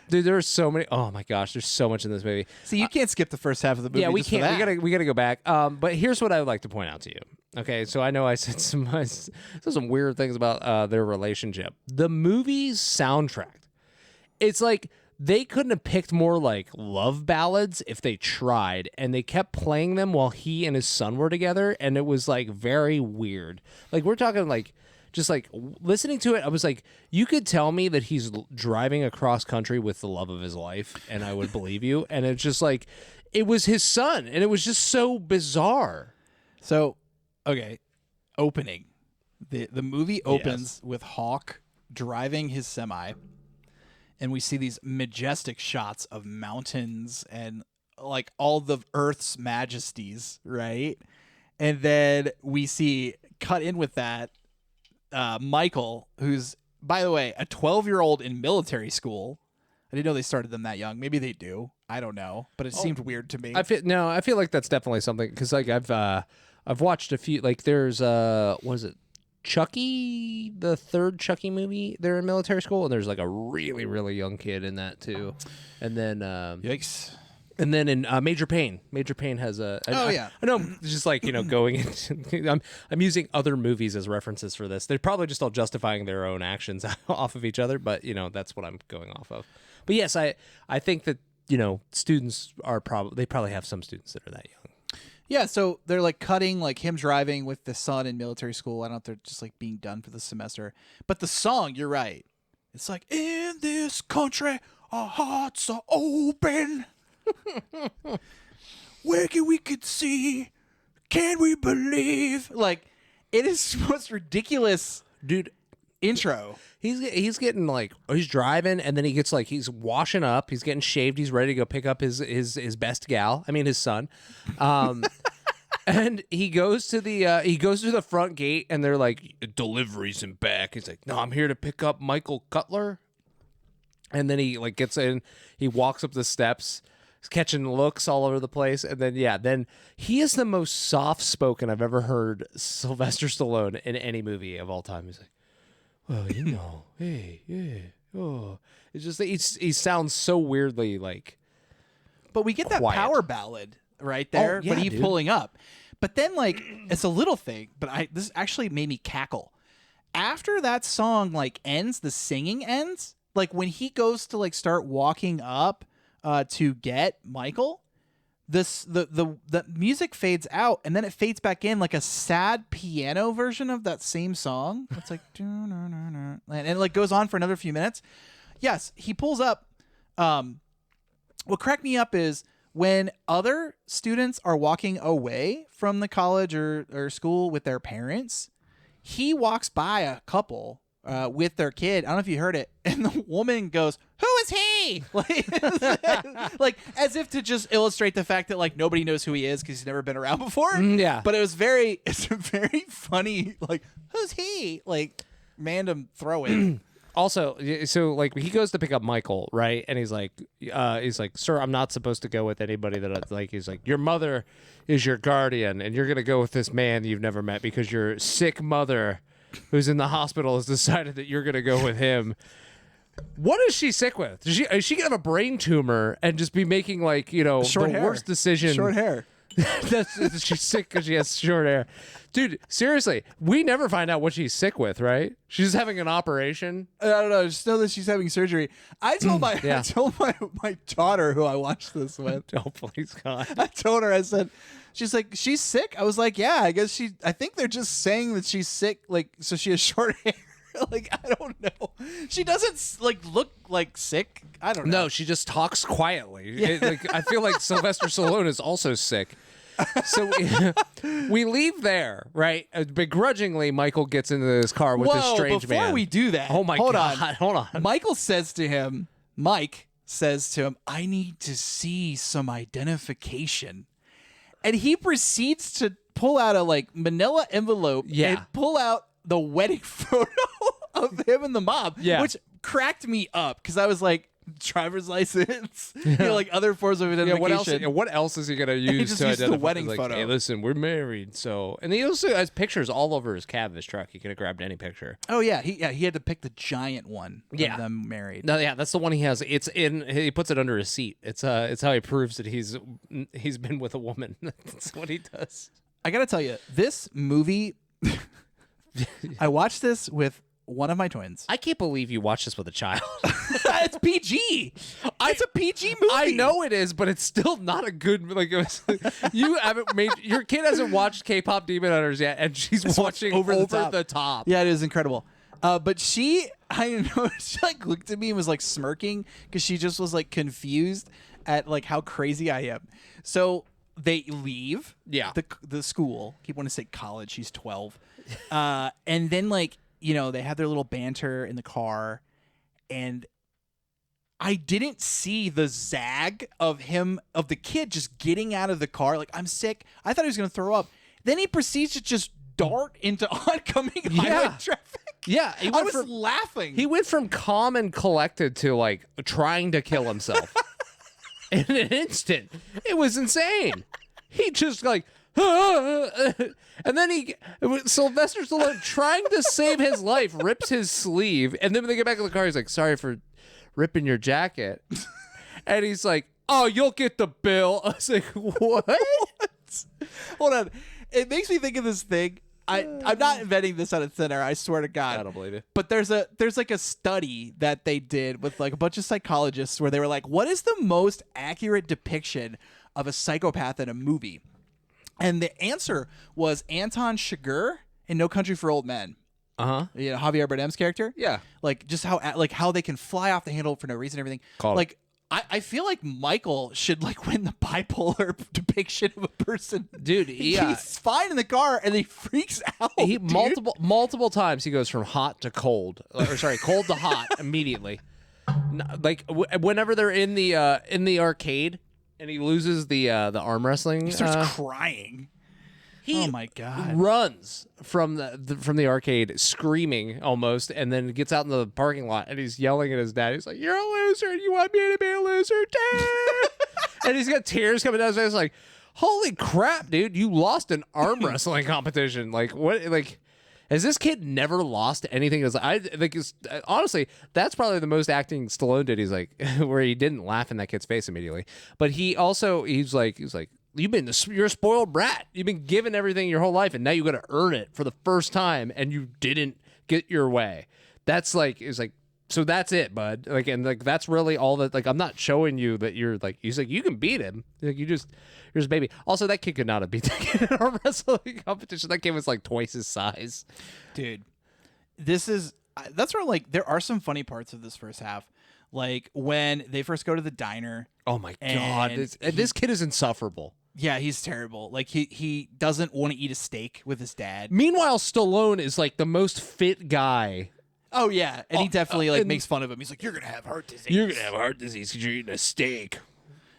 S1: Dude, there's so many. Oh my gosh, there's so much in this movie.
S2: So you can't skip the first half of the movie.
S1: Yeah, we
S2: just for
S1: can't.
S2: that.
S1: We gotta go back. But here's what I would like to point out to you. Okay, so I know I said some weird things about their relationship. The movie's soundtrack. It's like they couldn't have picked more love ballads if they tried, and they kept playing them while he and his son were together, and it was very weird. We're talking just listening to it, I was like, you could tell me that he's driving across country with the love of his life, and I would believe you. And it's just it was his son, and it was just so bizarre.
S2: So, okay, opening. The movie opens with Hawk driving his semi, and we see these majestic shots of mountains and all the Earth's majesties, right? And then we see cut in with that Michael, who's, by the way, a 12-year-old in military school. I didn't know they started them that young. Maybe they do. I don't know, but it seemed weird to me.
S1: I feel like that's definitely something because I've watched a few. There's what is it, Chucky, the third Chucky movie? They're in military school, and there's a really really young kid in that too. And then
S2: yikes.
S1: And then in Major Payne has a. I know I'm just going into. I'm using other movies as references for this. They're probably just all justifying their own actions off of each other, but that's what I'm going off of. But yes, I think that students are they probably have some students that are that young.
S2: Yeah, so they're cutting him driving with the son in military school. I don't know if they're just being done for the semester. But the song, you're right. It's in this country, our hearts are open. Where we could see can we believe? Like, it is the most ridiculous
S1: dude.
S2: intro.
S1: He's getting like he's driving and then he gets like he's washing up, he's getting shaved, he's ready to go pick up his best gal. I mean his son. And he goes to the front gate and they're like deliveries and back. He's like, "No, I'm here to pick up Michael Cutler." And then he like gets in, he walks up the steps, he's catching looks all over the place, and then he is the most soft-spoken I've ever heard Sylvester Stallone in any movie of all time. He's like, "Well, hey, yeah, oh." It's just he sounds so weirdly like.
S2: But we get that
S1: quiet.
S2: power ballad right there.
S1: Oh, yeah,
S2: but he's
S1: dude.
S2: pulling up. But then like it's a little thing. But this actually made me cackle. After that song like ends, the singing ends. Like when he goes to like start walking up to get Michael, the music fades out and then it fades back in like a sad piano version of that same song. It's like and it like goes on for another few minutes. Yes, he pulls up. What cracked me up is when other students are walking away from the college or school with their parents, he walks by a couple with their kid. I don't know if you heard it. And the woman goes, "Who is he?" Like as if to just illustrate the fact that like nobody knows who he is because he's never been around before.
S1: Yeah.
S2: But it's a very funny, like, who's he? Like random throw in.
S1: Also, so like he goes to pick up Michael, right? And he's like, "Sir, I'm not supposed to go with anybody that I like." He's like, "Your mother is your guardian, and you're gonna go with this man you've never met because your sick mother, who's in the hospital, has decided that you're gonna go with him." What is she sick with? Is she gonna have a brain tumor and just be making like
S2: Short hair.
S1: worst decision?
S2: Short hair.
S1: She's sick because she has short hair. Dude, seriously, we never find out what she's sick with, right? She's having an operation.
S2: I don't know. Just know that she's having surgery. I told my
S1: Yeah.
S2: I told my daughter who I watched this with.
S1: Oh, please God.
S2: I told her, I said, she's like, she's sick. I was like, yeah, I think they're just saying that she's sick, like, so she has short hair. Like, I don't know. She doesn't like look like sick. I don't know.
S1: No, she just talks quietly. Like I feel like Sylvester Stallone is also sick. So we leave there, right? Begrudgingly, Michael gets into this car with this strange
S2: before
S1: man.
S2: we do that,
S1: Oh my
S2: hold
S1: God!
S2: on.
S1: Hold on.
S2: Mike says to him, "I need to see some identification," and he proceeds to pull out a like manila envelope and pull out the wedding photo of him and the mom, which cracked me up because I was like, driver's license, like other forms of identification.
S1: What else is he gonna use
S2: just
S1: to
S2: used the
S1: identify?
S2: wedding
S1: Like,
S2: photo.
S1: "Hey, listen, we're married." So, and he also has pictures all over his cab of his truck. He could have grabbed any picture.
S2: Oh yeah, he had to pick the giant one of
S1: Yeah.
S2: them married.
S1: No, yeah, that's the one he has. He puts it under his seat. It's how he proves that he's been with a woman. That's what he does.
S2: I gotta tell you, this movie, I watched this with one of my twins.
S1: I can't believe you watched this with a child.
S2: It's PG. It's a PG movie.
S1: I know it is, but it's still not a good like. You haven't made your kid hasn't watched K-pop Demon Hunters yet, and she's watching over the top.
S2: Yeah, it is incredible. But I know she like looked at me and was like smirking because she just was like confused at like how crazy I am. So they leave.
S1: Yeah.
S2: The school. Keep wanting to say college. She's 12. And then like they have their little banter in the car, and I didn't see the zag of the kid just getting out of the car. Like, I'm sick. I thought he was going to throw up. Then he proceeds to just dart into oncoming highway traffic.
S1: Yeah.
S2: I was laughing.
S1: He went from calm and collected to like trying to kill himself in an instant. It was insane. He just like, and then Sylvester Stallone trying to save his life rips his sleeve, and then when they get back in the car, he's like, "Sorry for ripping your jacket," and he's like, "Oh, you'll get the bill." I was like, "What?"
S2: Hold on, it makes me think of this thing. I'm not inventing this out of thin air. I swear to God.
S1: I don't believe it.
S2: But there's like a study that they did with like a bunch of psychologists where they were like, "What is the most accurate depiction of a psychopath in a movie?" And the answer was Anton Chigurh in No Country for Old Men. Javier Bardem's character.
S1: Yeah.
S2: Like just how they can fly off the handle for no reason and everything.
S1: Called
S2: like I feel like Michael should like win the bipolar depiction of a person.
S1: Dude, yeah.
S2: He's fine in the car and he freaks out.
S1: He
S2: dude.
S1: multiple times he goes from hot to cold, or sorry, cold to hot immediately. Like whenever they're in the arcade and he loses the arm wrestling,
S2: He starts crying.
S1: He
S2: oh my god!
S1: runs from the arcade screaming almost, and then gets out in the parking lot and he's yelling at his dad. He's like, "You're a loser, and you want me to be a loser too!" And he's got tears coming down his face. Like, holy crap, dude! You lost an arm wrestling competition. Like, what? Like, has this kid never lost anything? I think honestly, that's probably the most acting Stallone did. He's like, where he didn't laugh in that kid's face immediately, but he's like. You're a spoiled brat. You've been given everything your whole life, and now you got to earn it for the first time, and you didn't get your way. That's like, it's like, so that's it, bud. Like, and like that's really all that. Like, I'm not showing you that you're like. He's like, you can beat him. Like, you're just a baby. Also, that kid could not have beat that kid in an arm wrestling competition. That kid was like twice his size,
S2: dude. That's where like there are some funny parts of this first half. Like when they first go to the diner.
S1: Oh my god, this kid is insufferable.
S2: Yeah, he's terrible. Like he doesn't want to eat a steak with his dad.
S1: Meanwhile, Stallone is like the most fit guy.
S2: Oh yeah, and he definitely makes fun of him. He's like, "You're gonna have heart disease.
S1: You're gonna have heart disease because you're eating a steak.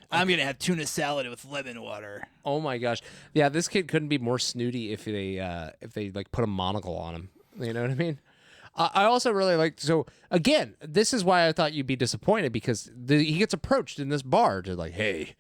S2: I'm gonna have tuna salad with lemon water."
S1: Oh my gosh, yeah, this kid couldn't be more snooty if they like put a monocle on him. You know what I mean? I also really like. So again, this is why I thought you'd be disappointed because he gets approached in this bar to like, "Hey,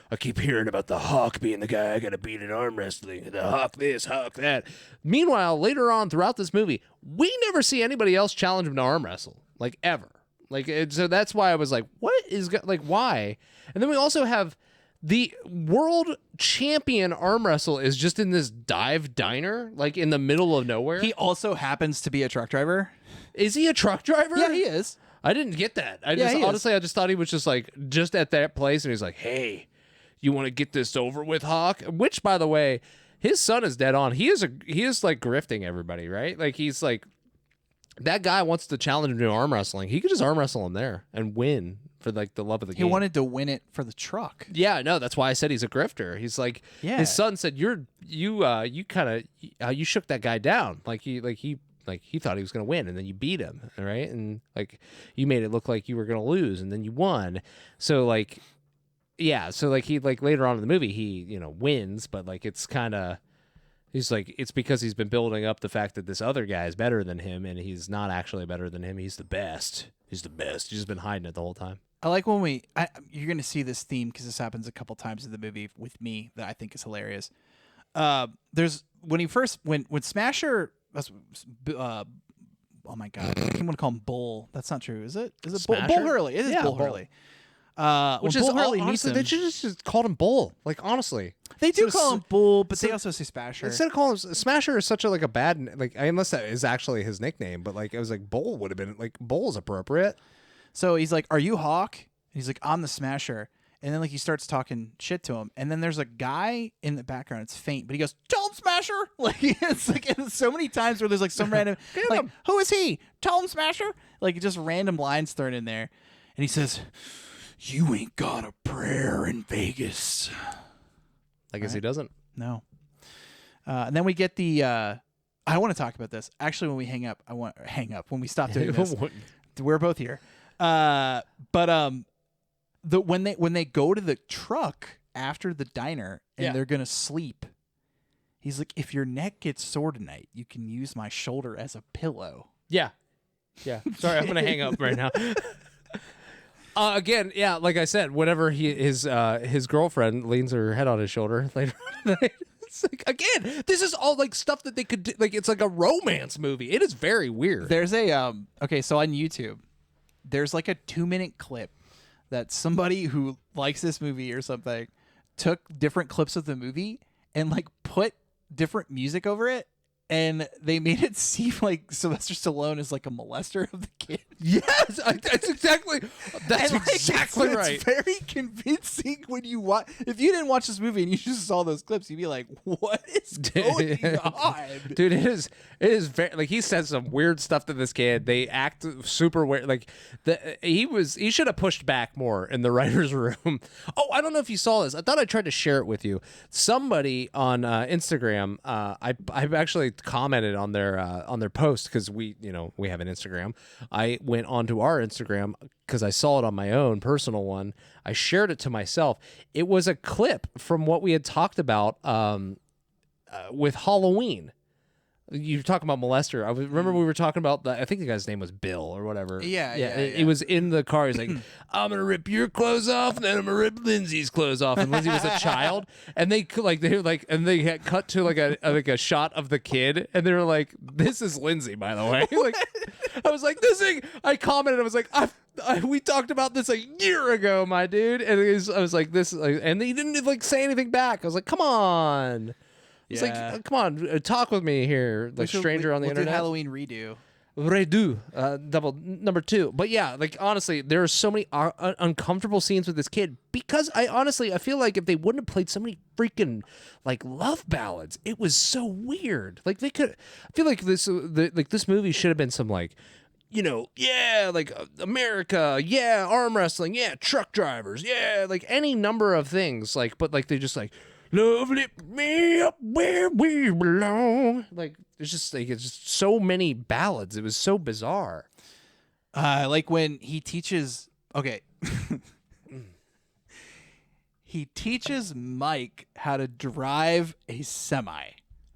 S1: I keep hearing about the Hawk being the guy I got to beat in arm wrestling. The Hawk this, Hawk that." Meanwhile, later on throughout this movie, we never see anybody else challenge him to arm wrestle, like ever. Like, so that's why I was like, what is, like, why? And then we also have the world champion arm wrestle is just in this dive diner, like in the middle of nowhere.
S2: He also happens to be a truck driver.
S1: Is he a truck driver?
S2: Yeah, he is.
S1: I didn't get that. I just thought he was just like, just at that place. And he's like, "Hey, you want to get this over with, Hawk?" Which, by the way, his son is dead on. He is like grifting everybody, right? Like, he's like, that guy wants to challenge him to arm wrestling. He could just arm wrestle him there and win for like the love of the game.
S2: He wanted to win it for the truck.
S1: Yeah, no, that's why I said he's a grifter. He's like, his son said, you shook that guy down. Like he thought he was going to win, and then you beat him, right? And like you made it look like you were going to lose, and then you won. So like, yeah, so like he like later on in the movie he wins, but like it's kind of, he's like, it's because he's been building up the fact that this other guy is better than him, and he's not actually better than him. He's the best. He's the best. He's just been hiding it the whole time.
S2: I like when you're going to see this theme because this happens a couple times in the movie with me that I think is hilarious. There's when Smasher. Oh my god! I keep want to call him Bull. That's not true, is it? Is it Bull Hurley? It is Bull Hurley.
S1: Which is honestly, they should just called him Bull. Like, honestly,
S2: they do call him Bull, but they also say Smasher.
S1: Instead of calling him Smasher is such a like a bad like, unless that is actually his nickname. But like, it was like Bull would have been like, Bull is appropriate.
S2: So he's like, "Are you Hawk?" And he's like, "I'm the Smasher." And then like he starts talking shit to him, and then there's a guy in the background. It's faint, but he goes, "Tell him, Smasher!" Like it's like so many times where there's like some random like, "Who is he? Tell him, Smasher!" Like just random lines thrown in there, and he says, "You ain't got a prayer in Vegas."
S1: I guess he doesn't.
S2: No. And then we get the. I want to talk about this actually. When we hang up, when we stop doing this. We're both here. When they go to the truck after the diner and they're gonna sleep, he's like, "If your neck gets sore tonight, you can use my shoulder as a pillow."
S1: Yeah. Sorry, I'm gonna hang up right now. Again, yeah, like I said, whenever his girlfriend leans her head on his shoulder later on tonight, it's like, again, this is all like stuff that they could do. Like, it's like a romance movie. It is very weird.
S2: There's a so on YouTube, there's like a 2-minute clip that somebody who likes this movie or something took different clips of the movie and like put different music over it, and they made it seem like Sylvester Stallone is like a molester of the kid.
S1: Yes, that's exactly exactly
S2: it's
S1: right.
S2: very convincing when you watch. If you didn't watch this movie and you just saw those clips, you'd be like, "What is going on?"
S1: Dude, it is very like he says some weird stuff to this kid. They act super weird. Like he should have pushed back more in the writers' room. Oh, I don't know if you saw this. I thought I tried to share it with you. Somebody on Instagram, I've actually commented on their post because we have an Instagram. I went onto our Instagram because I saw it on my own personal one. I shared it to myself. It was a clip from what we had talked about with Halloween. You were talking about molester. Remember we were talking about I think the guy's name was Bill or whatever.
S2: Yeah.
S1: It was in the car. He's like, I'm gonna rip your clothes off, and then I'm gonna rip Lindsay's clothes off. And Lindsay was a child, and they had cut to like a shot of the kid, and they were like, "This is Lindsay, by the way." Like, I was like, "This thing." I commented. I was like, we talked about this a year ago, my dude, and I was like, "This," and he didn't like say anything back. I was like, "Come on." It's like, come on, talk with me here, like stranger on the internet.
S2: Do Halloween redo.
S1: Double number 2. But yeah, like honestly, there are so many uncomfortable scenes with this kid because I feel like if they wouldn't have played so many freaking like love ballads, it was so weird. Like I feel like this movie should have been some like, like America, yeah, arm wrestling, yeah, truck drivers, yeah, like any number of things, like, but like they just like. Love lift me up where we belong. Like it's just so many ballads. It was so bizarre.
S2: Like when he teaches. Okay. He teaches Mike how to drive a semi.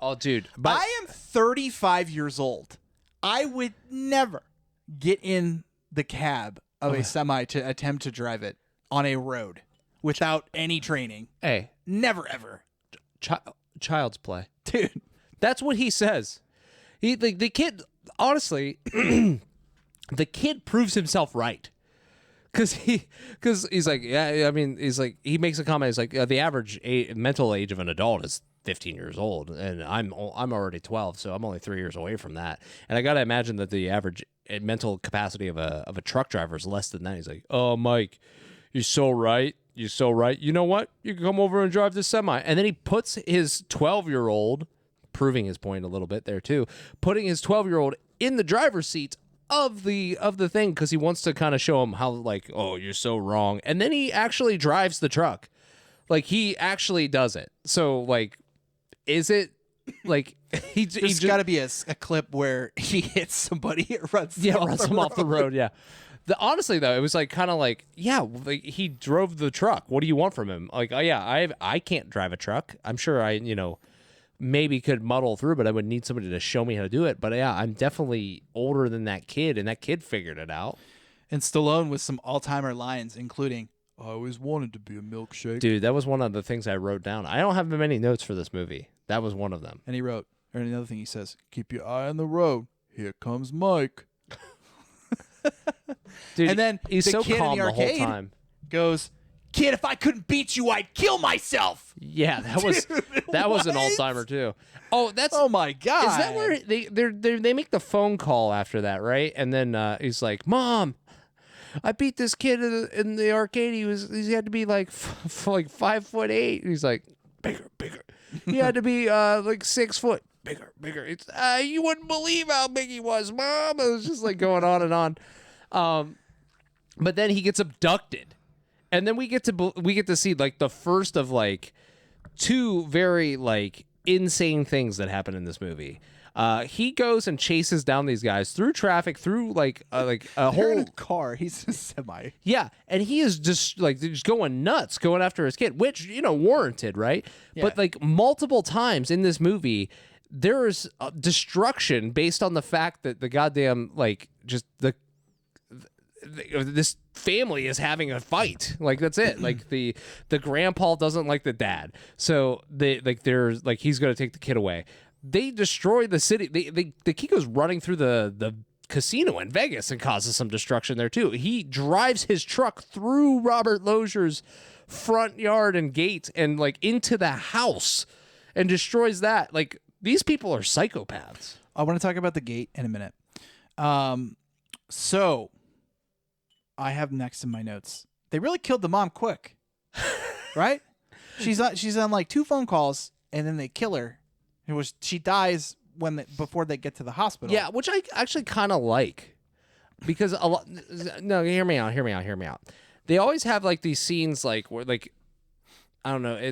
S1: Oh, dude! But
S2: I am 35 years old. I would never get in the cab of a semi to attempt to drive it on a road without any training.
S1: Hey.
S2: Never, ever.
S1: Child's play.
S2: Dude.
S1: That's what he says. The kid, honestly, the kid proves himself right. Because he's like, yeah, I mean, he's like, he makes a comment. He's like, the average mental age of an adult is 15 years old, and I'm already 12, so I'm only 3 years away from that. And I got to imagine that the average mental capacity of a truck driver is less than that. He's like, oh, Mike, you're so right. You're so right. You know what? You can come over and drive the semi. And then he puts his 12-year-old, proving his point a little bit there too, putting his 12-year-old in the driver's seat of the thing because he wants to kind of show him how like, oh, you're so wrong. And then he actually drives the truck. Like he actually does it. So like, is it like
S2: There's got to be a clip where he hits somebody, runs him
S1: off the road. Yeah. Honestly, though, it was like kind of like, yeah, like he drove the truck. What do you want from him? Like, oh yeah, I can't drive a truck. I'm sure I maybe could muddle through, but I would need somebody to show me how to do it. But yeah, I'm definitely older than that kid, and that kid figured it out.
S2: And Stallone with some all-timer lines, including, "I always wanted to be a milkshake."
S1: Dude, that was one of the things I wrote down. I don't have many notes for this movie. That was one of them.
S2: And he wrote, or another thing he says, "Keep your eye on the road. Here comes Mike."
S1: Dude,
S2: and then
S1: he's
S2: the
S1: so
S2: kid
S1: calm
S2: in the
S1: the whole
S2: arcade
S1: time.
S2: Goes, "Kid, if I couldn't beat you, I'd kill myself."
S1: Yeah, that was
S2: Dude,
S1: that was an
S2: what?
S1: all-timer too. Oh,
S2: Oh my god!
S1: Is that where they make the phone call after that, right? And then he's like, "Mom, I beat this kid in the arcade. He had to be like 5'8". He's like, bigger. He had to be like 6 foot. Bigger. It's you wouldn't believe how big he was, Mom." It was just like going on and on. But then he gets abducted, and then we get to see like the first of like 2 very like insane things that happen in this movie. He goes and chases down these guys through traffic, through like a
S2: They're
S1: whole
S2: in a car. He's a semi.
S1: yeah, and he is just going nuts, going after his kid, which warranted, right?
S2: Yeah.
S1: But like multiple times in this movie, there is destruction based on the fact that the goddamn like just this family is having a fight. Like that's it. Like the grandpa doesn't like the dad, so there's like he's gonna take the kid away. They destroy the city. The kid goes running through the casino in Vegas and causes some destruction there too. He drives his truck through Robert Logier's front yard and gate and like into the house and destroys that. Like these people are psychopaths.
S2: I want to talk about the gate in a minute. So, I have next in my notes. They really killed the mom quick, right? She's on like 2 phone calls, and then they kill her. She dies before they get to the hospital.
S1: Yeah, which I actually kind of like, because a lot. No, hear me out. They always have like these scenes like where like, I don't know,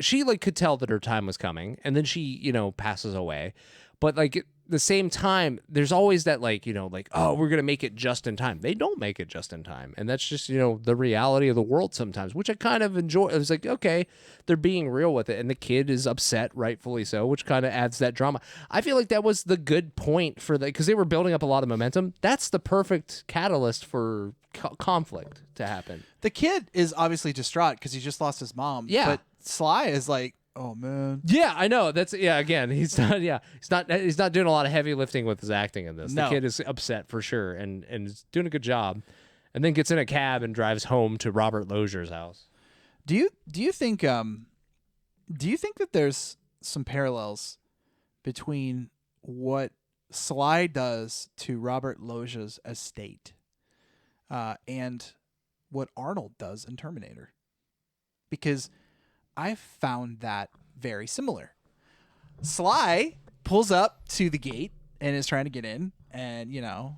S1: she like could tell that her time was coming, and then she passes away, but like at the same time there's always that like like, oh, we're gonna make it just in time. They don't make it just in time, and that's just the reality of the world sometimes, which I kind of enjoy. It was like, okay, they're being real with it, and the kid is upset, rightfully so, which kind of adds that drama. I feel like that was the good point for because they were building up a lot of momentum. That's the perfect catalyst for conflict to happen.
S2: The kid is obviously distraught because he just lost his mom.
S1: Yeah.
S2: But Sly is like, oh man.
S1: Yeah, I know. Again, he's not. Yeah, he's not doing a lot of heavy lifting with his acting in this.
S2: No.
S1: The kid is upset for sure, and is doing a good job, and then gets in a cab and drives home to Robert Loggia's house.
S2: Do you think that there's some parallels between what Sly does to Robert Loggia's estate and what Arnold does in Terminator? Because I found that very similar. Sly pulls up to the gate and is trying to get in, and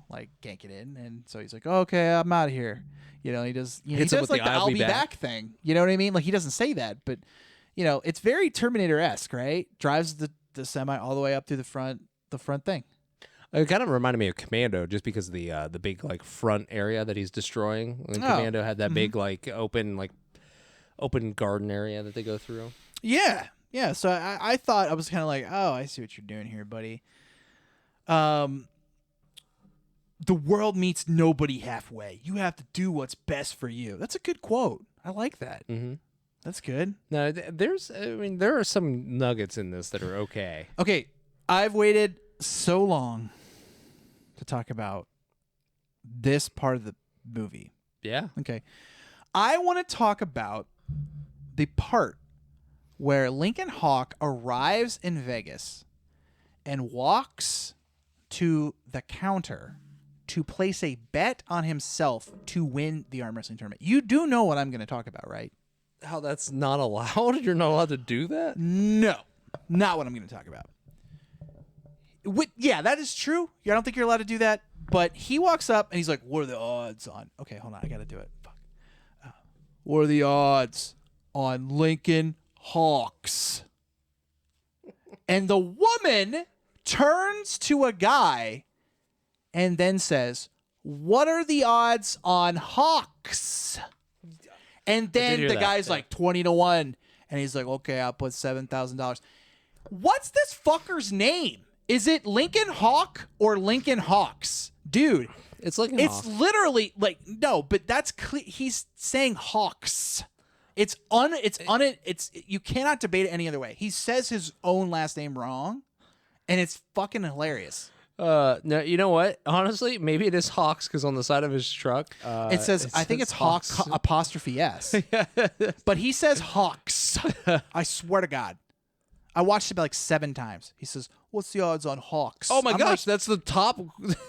S2: like can't get in, and so he's like, oh, "Okay, I'm out of here." He does. He
S1: Hits him
S2: does
S1: with
S2: like
S1: the
S2: the "I'll be back" thing. You know what I mean? Like he doesn't say that, but it's very Terminator-esque, right? Drives the semi all the way up through the front thing.
S1: It kind of reminded me of Commando, just because of the big like front area that he's destroying. And Commando had that big like open garden area that they go through.
S2: Yeah. So I thought, I was kind of like, oh, I see what you're doing here, buddy. The world meets nobody halfway. You have to do what's best for you. That's a good quote. I like that.
S1: Mm-hmm.
S2: That's good.
S1: No, there are some nuggets in this that are okay.
S2: Okay, I've waited so long to talk about this part of the movie.
S1: Yeah.
S2: Okay. I want to talk about the part where Lincoln Hawk arrives in Vegas and walks to the counter to place a bet on himself to win the arm wrestling tournament. You do know what I'm going to talk about, right?
S1: How that's not allowed? You're not allowed to do that?
S2: No, not what I'm going to talk about. Yeah, that is true. I don't think you're allowed to do that. But he walks up and he's like, "What are the odds on?" Okay, hold on, I got to do it. Fuck. What are the odds on Lincoln Hawks? And the woman turns to a guy and then says, "What are the odds on Hawks?" And then the guy's like 20-1, and he's like, "Okay, I'll put $7,000." What's this fucker's name? Is it Lincoln Hawk or Lincoln Hawks? Dude,
S1: It's Lincoln
S2: it's
S1: Hawk.
S2: literally like, no, but that's he's saying Hawks. You cannot debate it any other way. He says his own last name wrong, and it's fucking hilarious.
S1: No, you know what? Honestly, maybe it is Hawks, because on the side of his truck,
S2: It says, I think it's Hawk apostrophe S. But he says Hawks. I swear to God. I watched it like 7 times. He says, "What's the odds on Hawks?"
S1: Oh my
S2: I'm
S1: gosh,
S2: like,
S1: that's the top.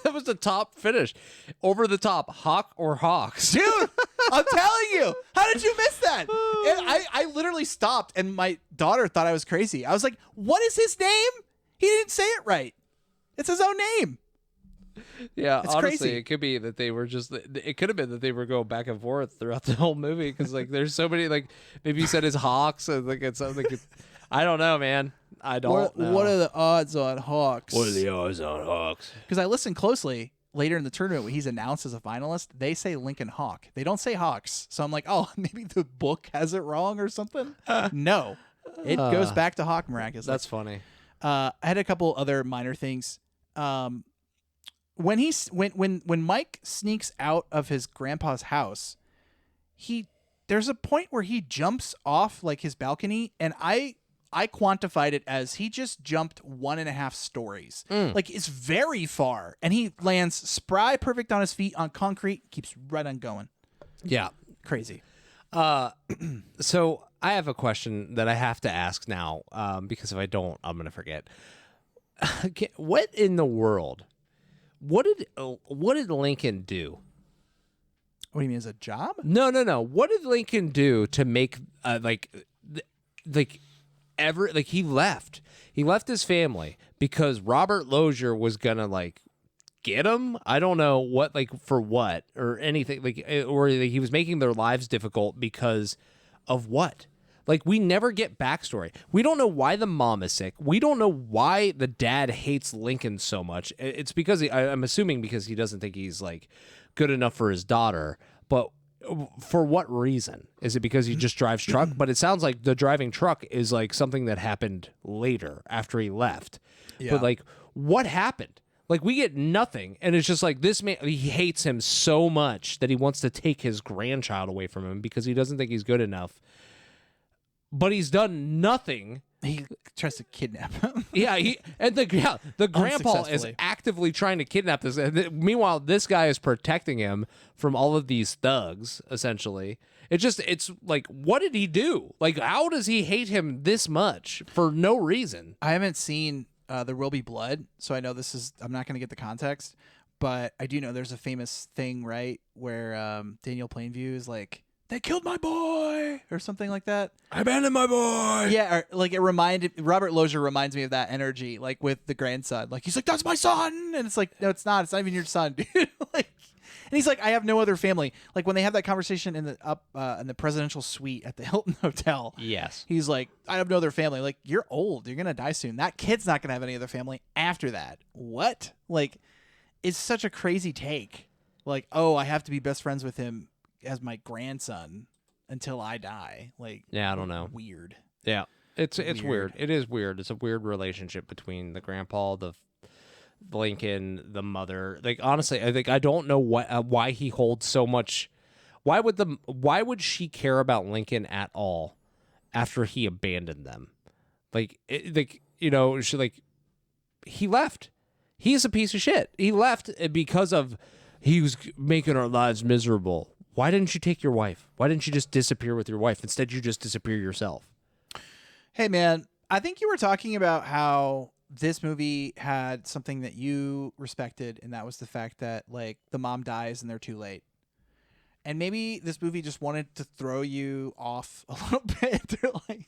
S1: That was the top finish. Over the top, Hawk or Hawks.
S2: dude, I'm telling you. How did you miss that? And I literally stopped, and my daughter thought I was crazy. I was like, "What is his name?" He didn't say it right. It's his own name.
S1: Yeah,
S2: It's
S1: honestly,
S2: crazy.
S1: it could be that they were just. It could have been that they were going back and forth throughout the whole movie, because like there's so many, like maybe you said it's Hawks, and like it's something. I don't know, man. I don't know.
S2: What are the odds on Hawks?
S1: What are the odds on Hawks?
S2: Because I listened closely later in the tournament when he's announced as a finalist. They say Lincoln Hawk. They don't say Hawks. So I'm like, oh, maybe the book has it wrong or something. No, it goes back to Hawk miraculously.
S1: That's funny.
S2: I had a couple other minor things. When Mike sneaks out of his grandpa's house, there's a point where he jumps off like his balcony, and I quantified it as he just jumped 1.5 stories. Like, it's very far, and he lands spry perfect on his feet on concrete, keeps right on going.
S1: Yeah.
S2: Crazy.
S1: So I have a question that I have to ask now, because if I don't, I'm gonna forget. What in the world what did Lincoln do?
S2: What do you mean, as a job?
S1: No. What did Lincoln do to make he left? He left his family because Robert Lozier was gonna like get him. I don't know what, like, for what or anything, like, or he was making their lives difficult because of what? Like, we never get backstory. We don't know why the mom is sick. We don't know why the dad hates Lincoln so much. It's because I'm assuming because he doesn't think he's like good enough for his daughter. But for what reason? Is it because he just drives truck? But it sounds like the driving truck is like something that happened later after he left. Yeah. But like, what happened? Like, we get nothing, and it's just like, this man, he hates him so much that he wants to take his grandchild away from him because he doesn't think he's good enough. But he's done nothing.
S2: He tries to kidnap him.
S1: The grandpa is actively trying to kidnap this. Meanwhile, this guy is protecting him from all of these thugs, essentially. It's like, what did he do? Like, how does he hate him this much for no reason?
S2: I haven't seen There Will Be Blood, so I know I'm not going to get the context, but I do know there's a famous thing, right, where Daniel Plainview is like, they killed my boy, or something like that.
S1: I abandoned my boy.
S2: Yeah, or, like, Robert Lozier reminds me of that energy, like with the grandson. Like, he's like, that's my son, and it's like, no, it's not. It's not even your son, dude. Like, and he's like, I have no other family. Like, when they have that conversation in the presidential suite at the Hilton Hotel.
S1: Yes.
S2: He's like, I have no other family. Like, you're old. You're gonna die soon. That kid's not gonna have any other family after that. What? Like, it's such a crazy take. Like, oh, I have to be best friends with him as my grandson until I die. Like,
S1: yeah, I don't know.
S2: Weird.
S1: Yeah, it's weird. It is weird. It's a weird relationship between the grandpa, the Lincoln, the mother. Like, honestly, I don't know why he holds so much. Why would she care about Lincoln at all after he abandoned them? Like, he left. He's a piece of shit. He left because of he was making our lives miserable. Why didn't you take your wife? Why didn't you just disappear with your wife? Instead, you just disappear yourself.
S2: Hey, man, I think you were talking about how this movie had something that you respected, and that was the fact that, like, the mom dies and they're too late. And maybe this movie just wanted to throw you off a little bit. They're like,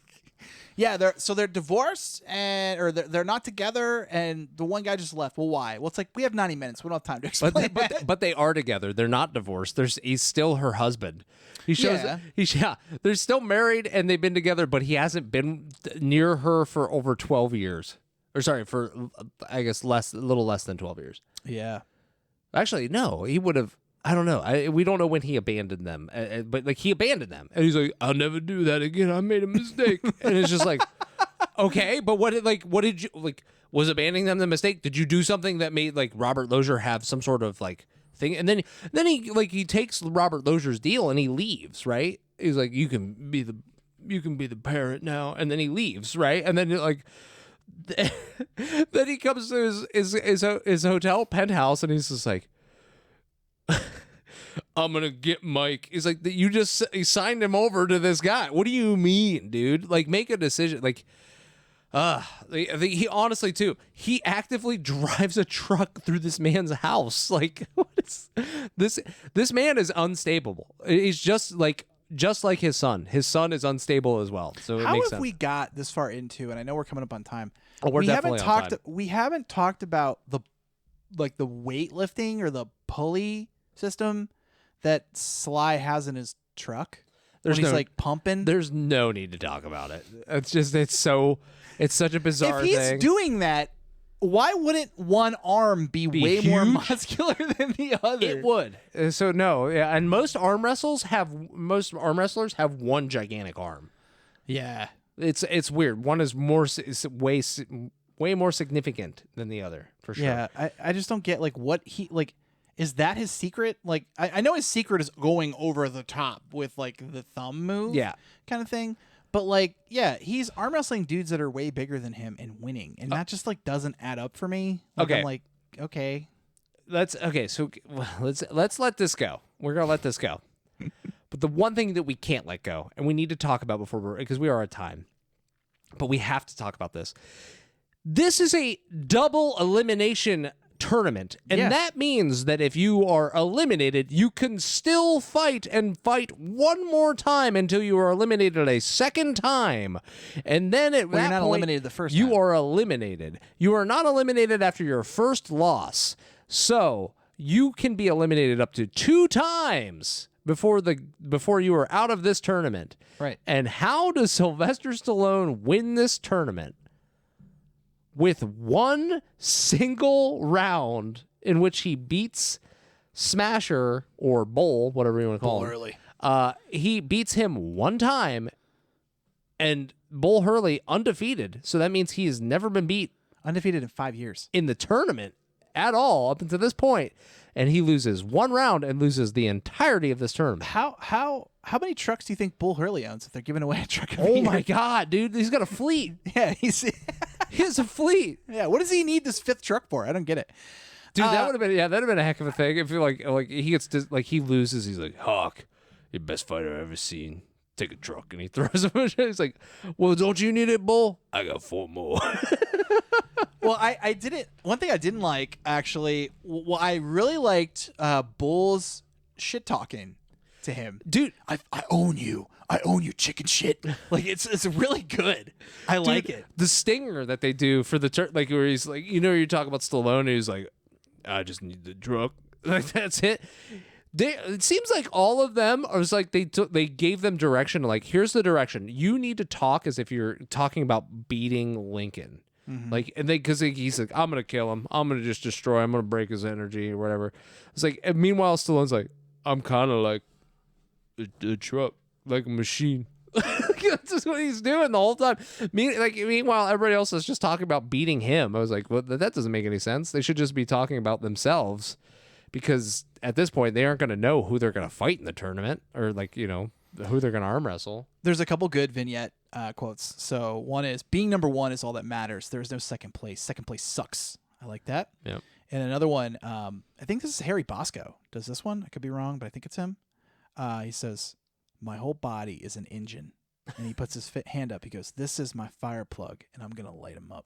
S2: yeah, they're divorced or they're not together, and the one guy just left. Well, why? Well, it's like, we have 90 minutes. We don't have time to explain.
S1: But they are together. They're not divorced. He's still her husband. He shows. Yeah. They're still married and they've been together, but he hasn't been near her for over 12 years. Or sorry, for I guess a little less than 12 years.
S2: Yeah.
S1: Actually, no, he would have. I don't know. We don't know when he abandoned them, but like, he abandoned them, and he's like, "I'll never do that again. I made a mistake." And it's just like, okay, but what did you like? Was abandoning them the mistake? Did you do something that made like Robert Lozier have some sort of like thing? And then he takes Robert Lozier's deal and he leaves. Right? He's like, you can be the parent now, and then he leaves. Right? And then like. Then he comes to his hotel penthouse, and he's just like, I'm gonna get Mike. He's like, you signed him over to this guy. What do you mean, dude? Like, make a decision. Like, he honestly too. He actively drives a truck through this man's house. Like, what is this? This man is unstable. He's just like his son. His son is unstable as well. So it makes sense.
S2: We got this far into, and I know we're coming up on time.
S1: Oh, we haven't
S2: talked about the weightlifting or the pulley system that Sly has in his truck. He's like pumping.
S1: There's no need to talk about it. It's such a bizarre thing.
S2: If he's doing that, why wouldn't one arm be way
S1: huge?
S2: More muscular than the other?
S1: It would. So no, yeah, and most arm wrestlers have one gigantic arm.
S2: Yeah.
S1: It's weird. One is way more significant than the other, for sure.
S2: Yeah, I just don't get like what he like. Is that his secret? Like, I know his secret is going over the top with like the thumb move, kind of thing. But like, yeah, he's arm wrestling dudes that are way bigger than him and winning, and that just like doesn't add up for me. Like, I'm like, okay,
S1: so let's let this go. We're gonna let this go. But the one thing that we can't let go, and we need to talk about because we are at time, but we have to talk about this. This is a double elimination tournament. And
S2: Yeah.
S1: that means that if you are eliminated, you can still fight and fight one more time until you are eliminated a second time. And then at
S2: Well,
S1: that
S2: you're not
S1: point,
S2: eliminated the first
S1: you
S2: time.
S1: are eliminated. You are not eliminated after your first loss. So you can be eliminated up to 2 times before you are out of this tournament.
S2: Right.
S1: And how does Sylvester Stallone win this tournament? With one single round in which he beats Smasher or Bull, whatever you want to call him. He beats him one time, and Bull Hurley undefeated. So that means he has never been beat
S2: Undefeated in 5 years.
S1: in the tournament at all up until this point. And he loses one round and loses the entirety of this tournament.
S2: How many trucks do you think Bull Hurley owns if they're giving away a truck?
S1: Oh my God, dude! He's got a fleet.
S2: Yeah,
S1: He has a fleet.
S2: yeah. What does he need this 5th truck for? I don't get it.
S1: Dude, that would have been that'd have been a heck of a thing if you like he gets he loses, he's like, Hawk, you're the best fighter I've ever seen. Take a truck, and he throws him. He's like, well, don't you need it, Bull? I got 4 more.
S2: Well, I didn't. One thing I didn't like actually. Well, I really liked Bull's shit talking to him.
S1: Dude,
S2: I own you. I own you, chicken shit. Like it's really good. I like it.
S1: The stinger that they do for the like where he's like, you talk about Stallone, and he's like, I just need the truck. Like that's it. It seems like all of them are like they gave them direction. Like, here's the direction. You need to talk as if you're talking about beating Lincoln. Like, and because he's like, I'm gonna kill him. I'm gonna just destroy him. I'm gonna break his energy or whatever. It's like, and meanwhile, Stallone's like, I'm kind of like a truck, like a machine. That's just what he's doing the whole time. Meanwhile, everybody else is just talking about beating him. I was like, well, that doesn't make any sense. They should just be talking about themselves, because at this point, they aren't going to know who they're going to fight in the tournament, or who they're going to arm wrestle.
S2: There's a couple good vignette quotes. So one is, being number 1 is all that matters. There is no second place. Second place sucks. I like that.
S1: Yeah.
S2: And another one, I think this is Harry Bosco. Does this one? I could be wrong, but I think it's him. He says, my whole body is an engine. And he puts his hand up. He goes, this is my fire plug, and I'm going to light him up.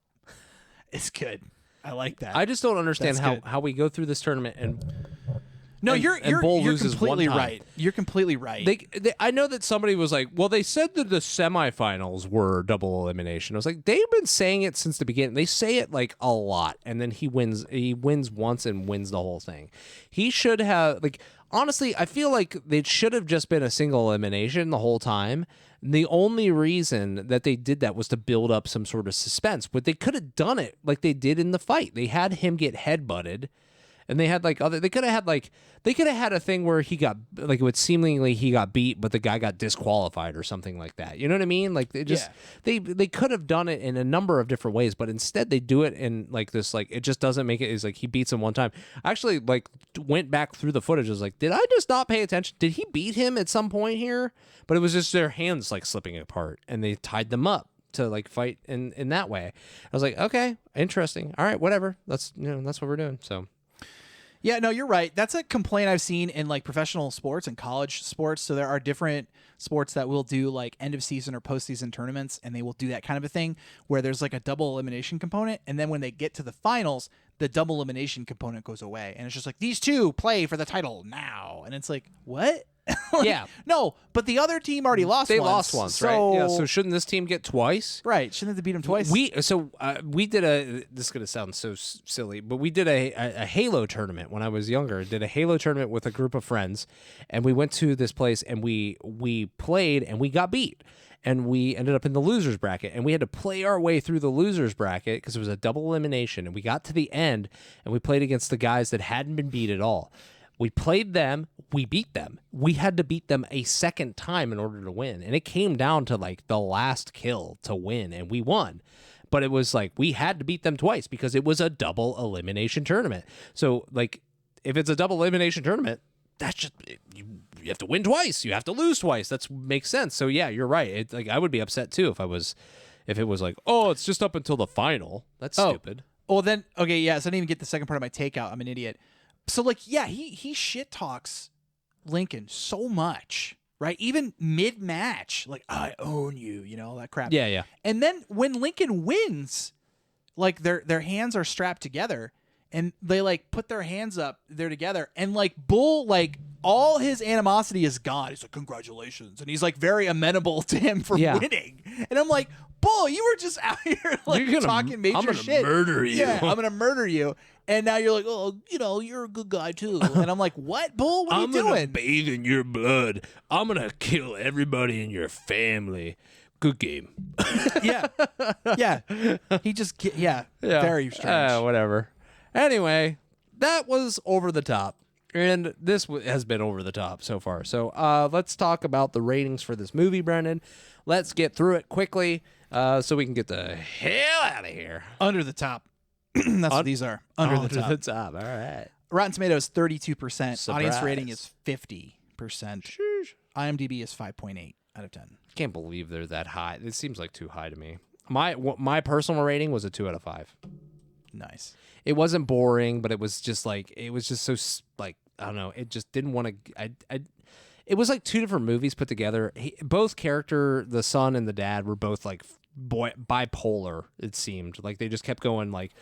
S2: It's good. I like that.
S1: I just don't understand
S2: That's good.
S1: how we go through this tournament and
S2: No,
S1: and-
S2: you're
S1: and Bull
S2: you're
S1: loses
S2: completely
S1: one time.
S2: right. You're completely right.
S1: I know that somebody was like, well, they said that the semifinals were double elimination. I was like, they've been saying it since the beginning. They say it like a lot, and then he wins once and wins the whole thing. He should have, like, honestly, I feel like it should have just been a single elimination the whole time. The only reason that they did that was to build up some sort of suspense, but they could have done it like they did in the fight. They had him get headbutted. And they had they could have had a thing where he got, like, it would seemingly he got beat, but the guy got disqualified or something like that. You know what I mean? Like, they could have done it in a number of different ways, but instead they do it in like this, like, it just doesn't make it. It's like he beats him one time. I actually went back through the footage. I was like, did I just not pay attention? Did he beat him at some point here? But it was just their hands like slipping apart, and they tied them up to like fight in that way. I was like, okay, interesting. All right, whatever. That's what we're doing. So.
S2: Yeah, no, you're right. That's a complaint I've seen in like professional sports and college sports. So there are different sports that will do like end of season or postseason tournaments, and they will do that kind of a thing where there's like a double elimination component, and then when they get to the finals, the double elimination component goes away, and it's just like, these two play for the title now, and it's like, what? Like,
S1: Yeah.
S2: No, but the other team already lost.
S1: They
S2: once,
S1: lost once,
S2: so...
S1: right? Yeah. So shouldn't this team get twice?
S2: Right? Shouldn't they beat them twice?
S1: We did this is gonna sound so silly, but we did a Halo tournament when I was younger. Did a Halo tournament with a group of friends, and we went to this place and we played and we got beat, and we ended up in the losers bracket, and we had to play our way through the losers bracket because it was a double elimination, and we got to the end and we played against the guys that hadn't been beat at all. We played them. We beat them. We had to beat them a second time in order to win. And it came down to like the last kill to win, and we won. But it was like we had to beat them twice because it was a double elimination tournament. So like if it's a double elimination tournament, that's just you have to win twice. You have to lose twice. That makes sense. So yeah, you're right. It, like I would be upset too if it was like, oh, it's just up until the final. That's stupid.
S2: Well then, okay, yeah. So I didn't even get the second part of my takeout. I'm an idiot. So like, yeah, he shit talks Lincoln so much, right? Even mid match, like, I own you, all that crap.
S1: Yeah.
S2: And then when Lincoln wins, like their hands are strapped together, and they like put their hands up there together, and like Bull, like all his animosity is gone. He's like, congratulations, and he's like very amenable to him for winning. And I'm like, Bull, you were just out here like talking major shit.
S1: I'm gonna murder you.
S2: Yeah, I'm gonna murder you. And now you're like, oh, you're a good guy too. And I'm like, what, Bull? What are you doing?
S1: I'm gonna bathe in your blood. I'm gonna kill everybody in your family. Good game.
S2: Yeah. He just, very strange.
S1: Whatever. Anyway, that was over the top. And this has been over the top so far. So let's talk about the ratings for this movie, Brenden. Let's get through it quickly so we can get the hell out of here.
S2: Under the top. That's what these are. Under the
S1: top. All right.
S2: Rotten Tomatoes, 32%.
S1: Surprise.
S2: Audience rating is 50%. IMDb is 5.8 out of 10.
S1: I can't believe they're that high. It seems like too high to me. My personal rating was a 2 out of 5.
S2: Nice.
S1: It wasn't boring, but it was just so like, I don't know. It just didn't want to. It was like two different movies put together. Both the son and the dad, were both like bipolar. It seemed like they just kept going like,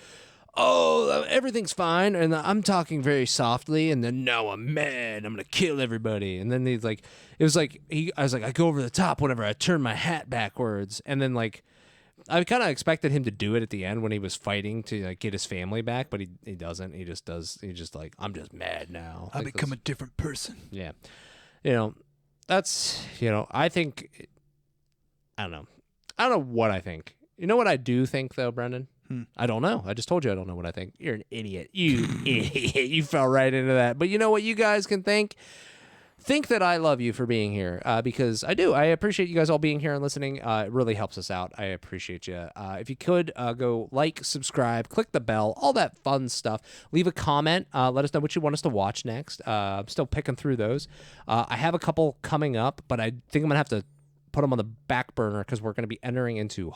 S1: oh, everything's fine, and I'm talking very softly, and then no, I'm mad. I'm gonna kill everybody, and then he's like, I was like, I go over the top whenever I turn my hat backwards, and then like. I kind of expected him to do it at the end when he was fighting to like get his family back, but he doesn't. He just does. He just like, I'm just mad now.
S2: I become a different person.
S1: Yeah, that's I think I don't know what I think. You know what I do think though, Brenden? I don't know. I just told you I don't know what I think. You're an idiot. You idiot. You fell right into that. But you know what you guys can think? Think that I love you for being here because I do. I appreciate you guys all being here and listening. It really helps us out. I appreciate you. If you could go like, subscribe, click the bell, all that fun stuff. Leave a comment. Let us know what you want us to watch next. I'm still picking through those. I have a couple coming up, but I think I'm going to have to put them on the back burner because we're going to be entering into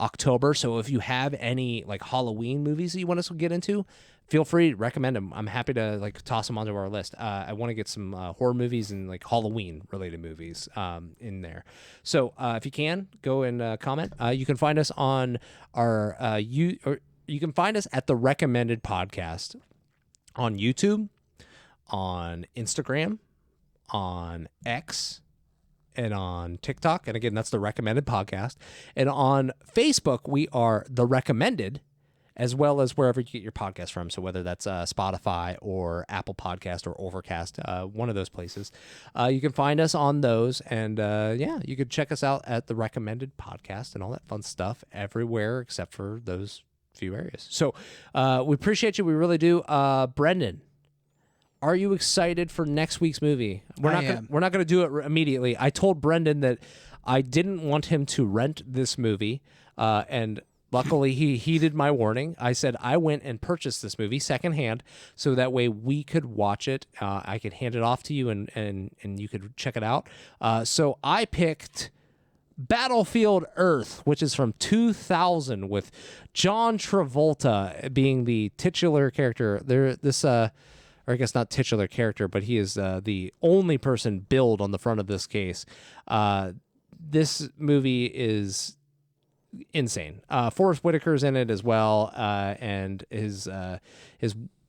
S1: October. So if you have any like Halloween movies that you want us to get into, feel free to recommend them. I'm happy to like toss them onto our list. I want to get some horror movies and like Halloween related movies in there. So if you can go and comment, you can find us on our you can find us at the Recommended Podcast on YouTube, on Instagram, on X, and on TikTok. And again, that's the Recommended Podcast. And on Facebook, we are the Recommended, as well as wherever you get your podcast from. So whether that's Spotify or Apple Podcast or Overcast, one of those places, you can find us on those. And you could check us out at the Recommended Podcast and all that fun stuff everywhere except for those few areas. So we appreciate you. We really do. Brenden, are you excited for next week's movie? We're not going to do it immediately. I told Brenden that I didn't want him to rent this movie, and luckily, he heeded my warning. I said I went and purchased this movie secondhand, so that way we could watch it. I could hand it off to you, and you could check it out. So I picked Battlefield Earth, which is from 2000, with John Travolta being the titular character. Or I guess not titular character, but he is the only person billed on the front of this case. This movie is insane. Forrest Whitaker's in it as well, and his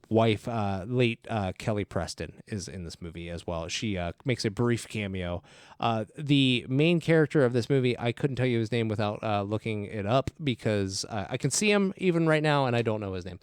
S1: wife, late Kelly Preston, is in this movie as well. She makes a brief cameo. The main character of this movie, I couldn't tell you his name without looking it up because I can see him even right now and I don't know his name.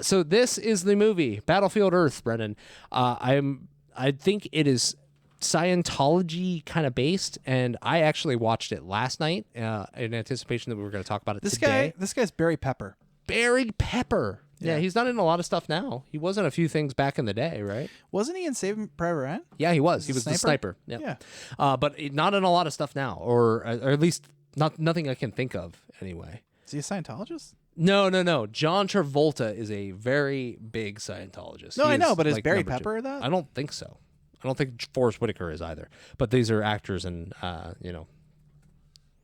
S1: So this is the movie Battlefield Earth, Brenden. I think it is Scientology kind of based, and I actually watched it last night in anticipation that we were going to talk about it today.
S2: This guy's Barry Pepper.
S1: Barry Pepper. Yeah, he's not in a lot of stuff now. He was in a few things back in the day, right?
S2: Wasn't he in Saving Private Ryan?
S1: Yeah, he was. He was the sniper. Yeah. But not in a lot of stuff now, or at least nothing I can think of anyway.
S2: Is he a Scientologist?
S1: No. John Travolta is a very big Scientologist.
S2: No, I know, but is Barry Pepper that?
S1: I don't think so. I don't think Forrest Whitaker is either. But these are actors, and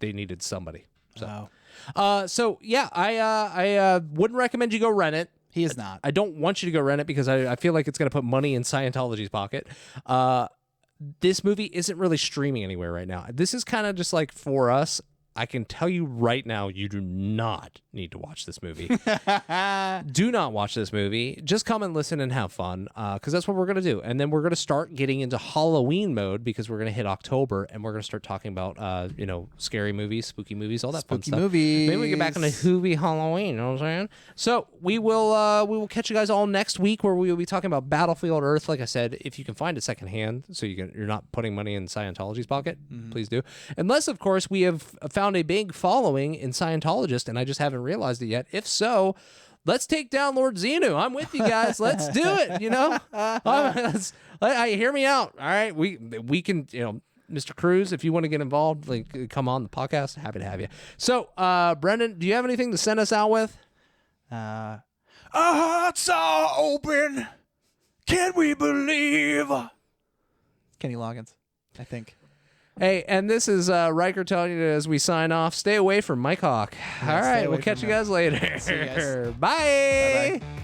S1: they needed somebody. So. I wouldn't recommend you go rent it.
S2: He is not.
S1: I don't want you to go rent it because I feel like it's going to put money in Scientology's pocket. This movie isn't really streaming anywhere right now. This is kind of just like for us I can tell you right now, you do not need to watch this movie. Do not watch this movie. Just come and listen and have fun, because that's what we're going to do. And then we're going to start getting into Halloween mode, because we're going to hit October, and we're going to start talking about, scary movies, spooky movies, all that fun stuff.
S2: Movies.
S1: Maybe we get back into Hoovy Halloween, you know what I'm saying? So we will catch you guys all next week, where we will be talking about Battlefield Earth. Like I said, if you can find it secondhand, so you're not putting money in Scientology's pocket, please do. Unless, of course, we have found a big following in Scientologists, and I just haven't realized it yet. If so, let's take down Lord Xenu. I'm with you guys. Let's do it. Hear me out. All right, we can. Mr. Cruz, if you want to get involved, like, come on the podcast. Happy to have you. So, Brenden, do you have anything to send us out with?
S2: Our hearts are open. Can we believe? Kenny Loggins, I think.
S1: Hey, and this is Ryker telling you as we sign off, stay away from Mike Hawk. All right, we'll catch you guys later.
S2: See you guys.
S1: Bye.
S2: Bye-bye.